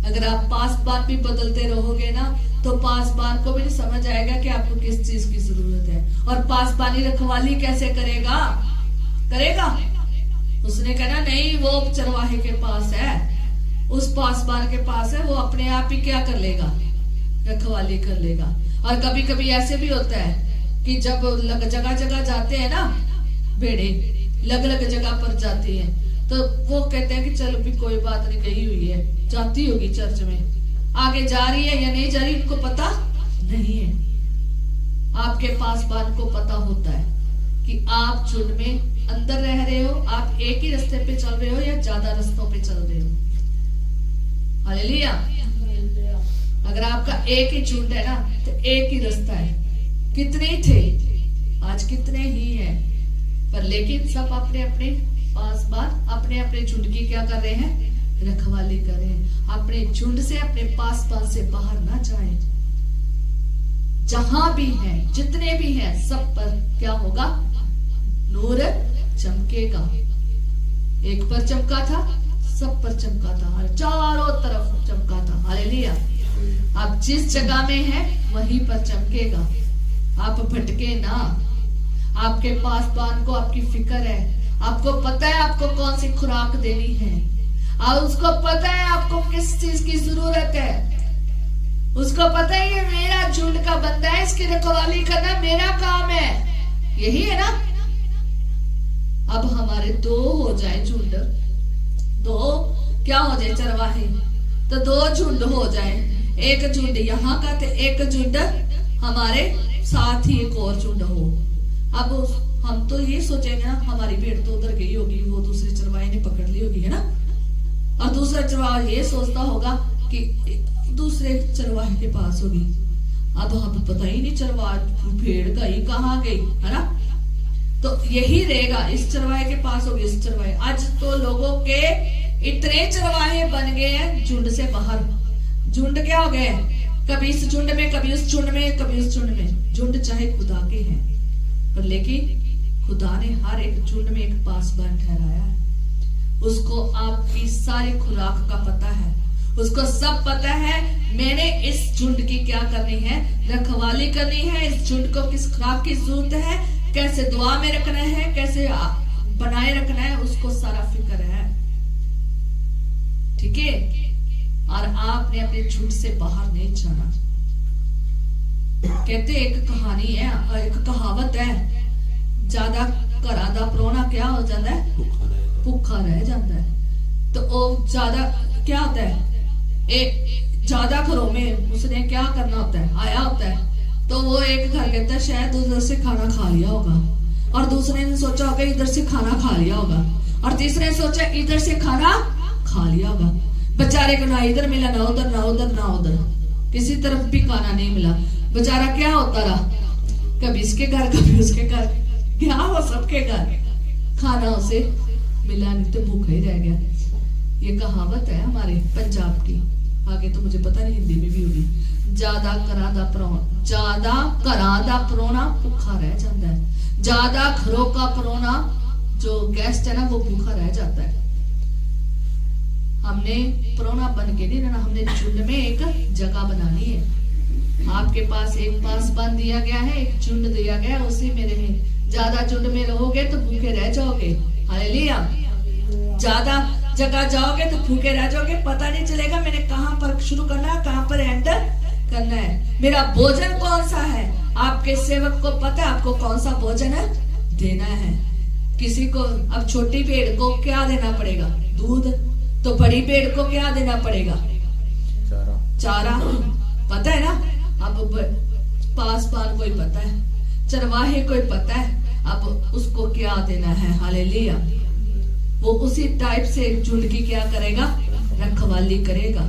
अगर आप पासबान भी बदलते रहोगे ना तो पासबान को भी नहीं समझ आएगा कि आपको किस चीज की जरूरत है। और पासबानी रखवाली कैसे करेगा? उसने कहना नहीं, वो चरवाहे के पास है, उस पासबान के पास है, वो अपने आप ही क्या कर लेगा, रखवाली कर लेगा। और कभी कभी ऐसे भी होता है कि जब जगह जगह जाते हैं ना, भेड़े अलग अलग जगह पर जाती हैं, तो वो कहते हैं कि चलो भी कोई बात नहीं, गई हुई है, जाती होगी चर्च में, आगे जा रही है या नहीं जा रही उनको पता नहीं है। आपके पासबान को पता होता है कि आप झुंड में अंदर रह रहे हो, आप एक ही रास्ते पे चल रहे हो या ज्यादा रास्तों पे चल रहे हो। हालेलुया। अगर आपका एक ही झुंड है ना तो एक ही रास्ता है। कितने थे, आज कितने ही हैं, पर लेकिन सब अपने अपने पासबान अपने अपने झुंड की क्या कर रहे हैं, रखवाली कर रहे हैं। अपने झुंड से अपने पासबान से बाहर ना जाए। जहां भी है, जितने भी हैं, सब पर क्या होगा, नूर चमकेगा। एक पर चमका था, सब पर चमका था, चारों तरफ चमका था। हालेलुया। आप जिस जगह में हैं वहीं पर चमकेगा। आप भटके ना। आपके पासबान को आपकी फिक्र है, आपको पता है आपको कौन सी खुराक देनी है, और उसको पता है आपको किस चीज की जरूरत है। उसको पता है ये मेरा झुंड का बंदा है, इसकी रखवाली करना मेरा काम है। यही है ना। अब हमारे दो हो जाए झुंड, दो क्या हो जाए, चरवाहे, तो दो झुंड हो जाए। एक झुंड यहाँ का तो एक झुंड हमारे साथ ही एक और झुंड हो। अब हम तो ये सोचेंगे ना, हमारी भेड़ तो उधर गई होगी, वो दूसरे चरवाहे ने पकड़ ली होगी, है ना। और दूसरा चरवाहा ये सोचता होगा कि दूसरे चरवाहे के पास होगी। अब हमें पता ही नहीं चरवाहा भेड़ गई कहाँ गई, है ना। तो यही रहेगा, इस चरवाहे के पास होगी, इस चरवाहे। आज तो लोगों के इतने चरवाहे बन गए हैं झुंड से बाहर। झुंड क्या हो गए, कभी इस झुंड में, कभी उस झुंड में, कभी उस झुंड में। झुंड चाहे खुदा के हैं, पर लेकिन खुदा ने हर एक झुंड में एक पासबान ठहराया है। उसको आपकी सारी खुराक का पता है, उसको सब पता है। मैंने इस झुंड की क्या करनी है, रखवाली करनी है। इस झुंड को किस खुराक की जरूरत है, कैसे दुआ में रखना है, कैसे बनाए रखना है, उसको सारा फिक्र है। ठीक है। और आपने अपने झुंड से बाहर नहीं जाना। कहते एक कहानी है, एक कहावत है, ज्यादा घरा दा परौना क्या हो जाता है, भूखा रह जाता है। तो वो ज्यादा क्या होता है, ज्यादा घरों में उसने क्या करना होता है, आया होता है। तो वो एक घर कहता है शायद उधर से खाना खा लिया होगा, और दूसरे ने सोचा होगा इधर से खाना खा लिया होगा, और तीसरे ने सोचा इधर से खाना खा लिया होगा। बेचारे को ना इधर मिला, ना उधर, ना उधर, ना उधर, किसी तरफ भी खाना नहीं मिला। बेचारा क्या होता रहा, कभी इसके घर कभी उसके घर, क्या हो सबके घर, खाना उसे मिला नहीं तो भूखा ही रह गया। ये कहावत है हमारे पंजाब की, आगे तो मुझे पता नहीं हिंदी में भी होगी। ज्यादा घरां दा परौना भूखा रह जाता है। ज्यादा घरों का परौना जो गेस्ट है ना वो भूखा रह जाता है। हमने परौना बन के नहीं रहना, हमने झुंड में एक जगह बनानी है। आपके पास एक पासबान दिया गया है, एक झुंड दिया गया, उसी में रहे। ज्यादा झुंड में रहोगे तो भूखे रह जाओगे। हालेलुया। ज्यादा जगह जाओगे तो भूखे रह जाओगे, पता नहीं चलेगा मैंने कहां पर शुरू करना है, कहां पर एंड करना है। मेरा भोजन कौन सा है, आपके सेवक को पता है आपको कौन सा भोजन है देना है। किसी को अब छोटी भेड़ को क्या देना पड़ेगा, दूध, तो बड़ी भेड़ को क्या देना पड़ेगा, चारा, पता है ना। अब पासबान कोई पता है, चरवाहे कोई पता है अब उसको क्या देना है। हालेलुया। वो उसी टाइप से झुंड की क्या करेगा, रखवाली करेगा।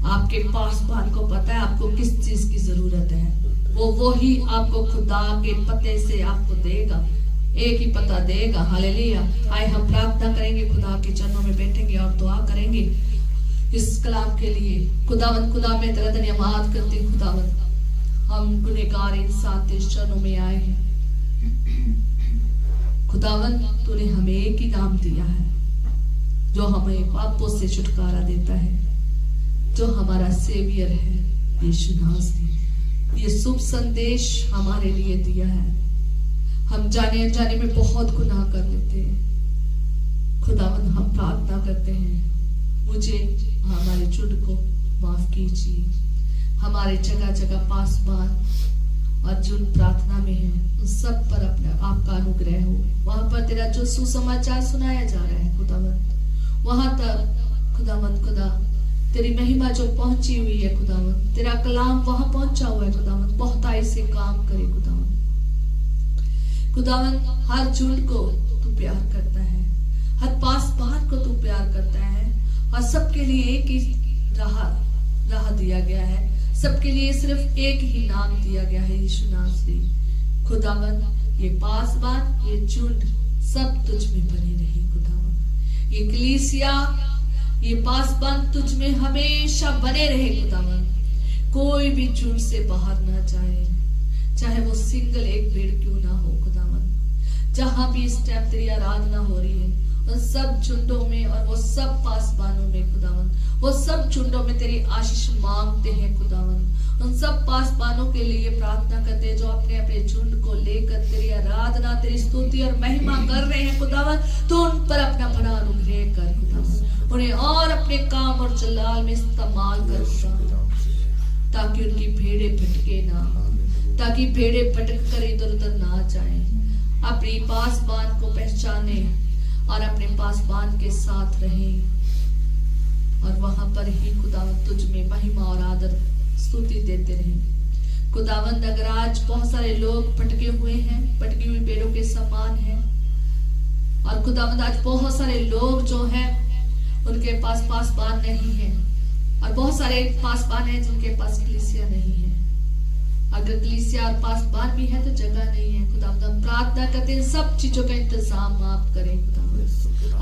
आपके पासबान को पता है आपको किस चीज की जरूरत है, वो ही आपको खुदा के पते से आपको देगा, एक ही पता देगा। हालेलुया। आए हम प्रार्थना करेंगे, खुदा के चरणों में बैठेंगे और दुआ करेंगे इस कलाम के लिए। खुदावंद, खुदा में तेरा धन्यवाद करते हैं। खुदावंद, हम गुनहगार इंसान तेरे चरणों में आए हैं। खुदावंद, तूने हमें एक ही नाम दिया है जो हमें पापों से छुटकारा देता है, जो हमारा सेवियर है, यीशु नासरी। ये शुभ संदेश हमारे लिए दिया है। हम जाने अनजाने में बहुत गुनाह कर लेते हैं। खुदावंद, हम प्रार्थना करते हैं मुझे हमारे झुंड को माफ कीजिए। हमारे जगह जगह पासबान और जो प्रार्थना में है उन सब पर अपना आपका अनुग्रह हो। वहां पर तेरा जो सुसमाचार सुनाया जा रहा है खुदावंद, वहां तक खुदावंद खुदा तेरी महिमा जो पहुंची हुई है खुदावन, तेरा कलाम वहां पहुंचा हुआ है खुदावन, बहुताई से काम करे खुदावन। खुदावन हर झुंड को तू प्यार करता है, हर पासबान को तू प्यार करता है, और सबके लिए एक ही राह दिया गया है, सबके लिए सिर्फ एक ही नाम दिया गया है, यीशु नासरी। खुदावन ये पासबान, ये झुंड सब तुझ में बने रहे खुदावन। ये कलीसिया, ये पासबान तुझ में हमेशा बने रहे खुदावन। कोई भी झुंड से बाहर ना जाए, चाहे वो सिंगल एक भेड़ क्यों ना हो खुदावन। जहां भी इस टाइम तेरी आराधना हो रही है, उन सब झुंडों में और वो सब पासबानों में खुदावन, वो सब झुंडों में तेरी आशीष मांगते हैं खुदावन। उन सब पासबानों के लिए प्रार्थना करते हैं जो अपने अपने झुंड को लेकर तेरी आराधना, तेरी स्तुति और महिमा कर रहे हैं खुदावन। तो उन पर अपना बड़ा अनुग्रह कर खुदावन, उन्हें और अपने काम और जलाल में इस्तेमाल कर खुदावन, ताकि उनकी भेड़े भटके ना, ताकि भेड़े भटक कर इधर उधर ना जाए। अपनी पासबान को पहचाने और अपने पासबान के साथ रहे, और वहां पर ही खुदावन तुझ में महिमा और आदर स्तुति देते रहे। खुदावंद अगर आज बहुत सारे लोग भटके हुए हैं, भटकी हुई भेड़ों के समान हैं, और खुदावंद आज बहुत सारे लोग जो हैं उनके पास पासबान नहीं है, और बहुत सारे पासबान हैं जिनके पास कलीसिया नहीं है। अगर कलीसिया और पासबान भी है तो जगह नहीं है खुदावंद। हम प्रार्थना करते हैं सब चीजों का इंतजाम आप करें खुदावंद,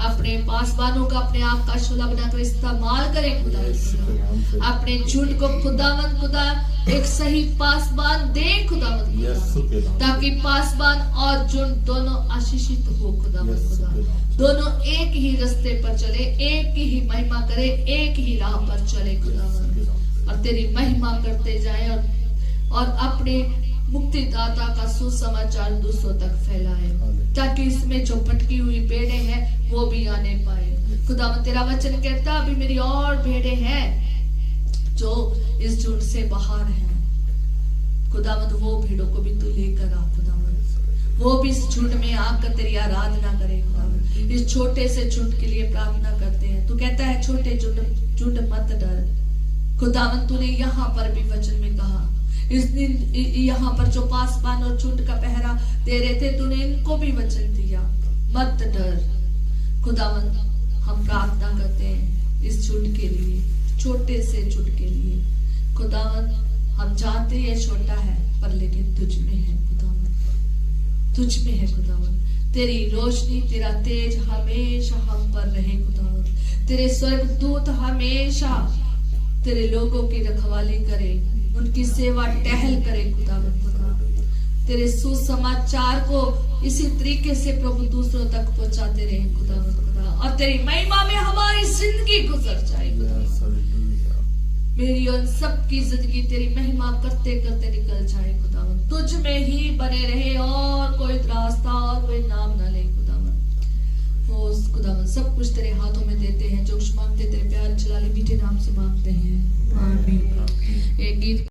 अपने पासबानों का अपने आप का शोला बनाकर इस्तेमाल करें खुदावंद। अपने झुंड को खुदावंद खुदा एक सही पासबान दे खुदावंद, ताकि पासबान और झुंड दोनों आशीषित हो खुदावंद खुदा। दोनों एक ही रास्ते पर चले, एक ही महिमा करे, एक ही राह पर चले खुदावंद, और तेरी महिमा करते जाए और अपने मुक्तिदाता का सुसमाचार दूसरों तक फैलाए, ताकि इसमें जो भटकी हुई भेड़े हैं वो भी आने पाए खुदावंद। तेरा वचन कहता अभी मेरी और भेड़े हैं जो इस झुंड से बाहर हैं खुदावंद, वो भेड़ों को भी तू लेकर आ खुदावंद, वो भी इस झुंड में आकर तेरी आराधना करे खुदावंद। इस छोटे से झुंड के लिए प्रार्थना करते हैं। तू कहता है छोटे झुंड मत डर खुदावंद, तूने यहाँ पर भी वचन में कहा, इस दिन यहाँ पर जो पासबान और झुंड का पहरा दे रहे थे, तूने इनको भी वचन दिया मत डर खुदावंद। हम प्रार्थना करते हैं इस झुंड के लिए, छोटे से झुंड के लिए खुदावंद। हम जानते हैं छोटा है पर लेकिन तुझ में है खुदावंद, तुझ में है खुदावंद। तेरी रोशनी, तेरा तेज हमेशा हम पर रहे खुदावंद। तेरे स्वर्गदूत हमेशा तेरे लोगों की रखवाली करे, उनकी सेवा टहल करे खुदावंद खुदा। तेरे सुसमाचार को इसी तरीके से प्रभु दूसरों तक पहुंचाते रहे खुदावंद खुदा, और तेरी महिमा में हमारी जिंदगी गुजर जाए खुदावंद। मेरी और सबकी जिंदगी तेरी महिमा करते करते निकल जाए खुदावंद, तुझ में ही बने रहे, और कोई रास्ता और कोई नाम ना ले खुदावंद। वो खुदावंद सब कुछ तेरे हाथों में देते हैं, जो कुछ मांगते तेरे प्यार जलाले मीठे नाम से मांगते हैं, आमीन।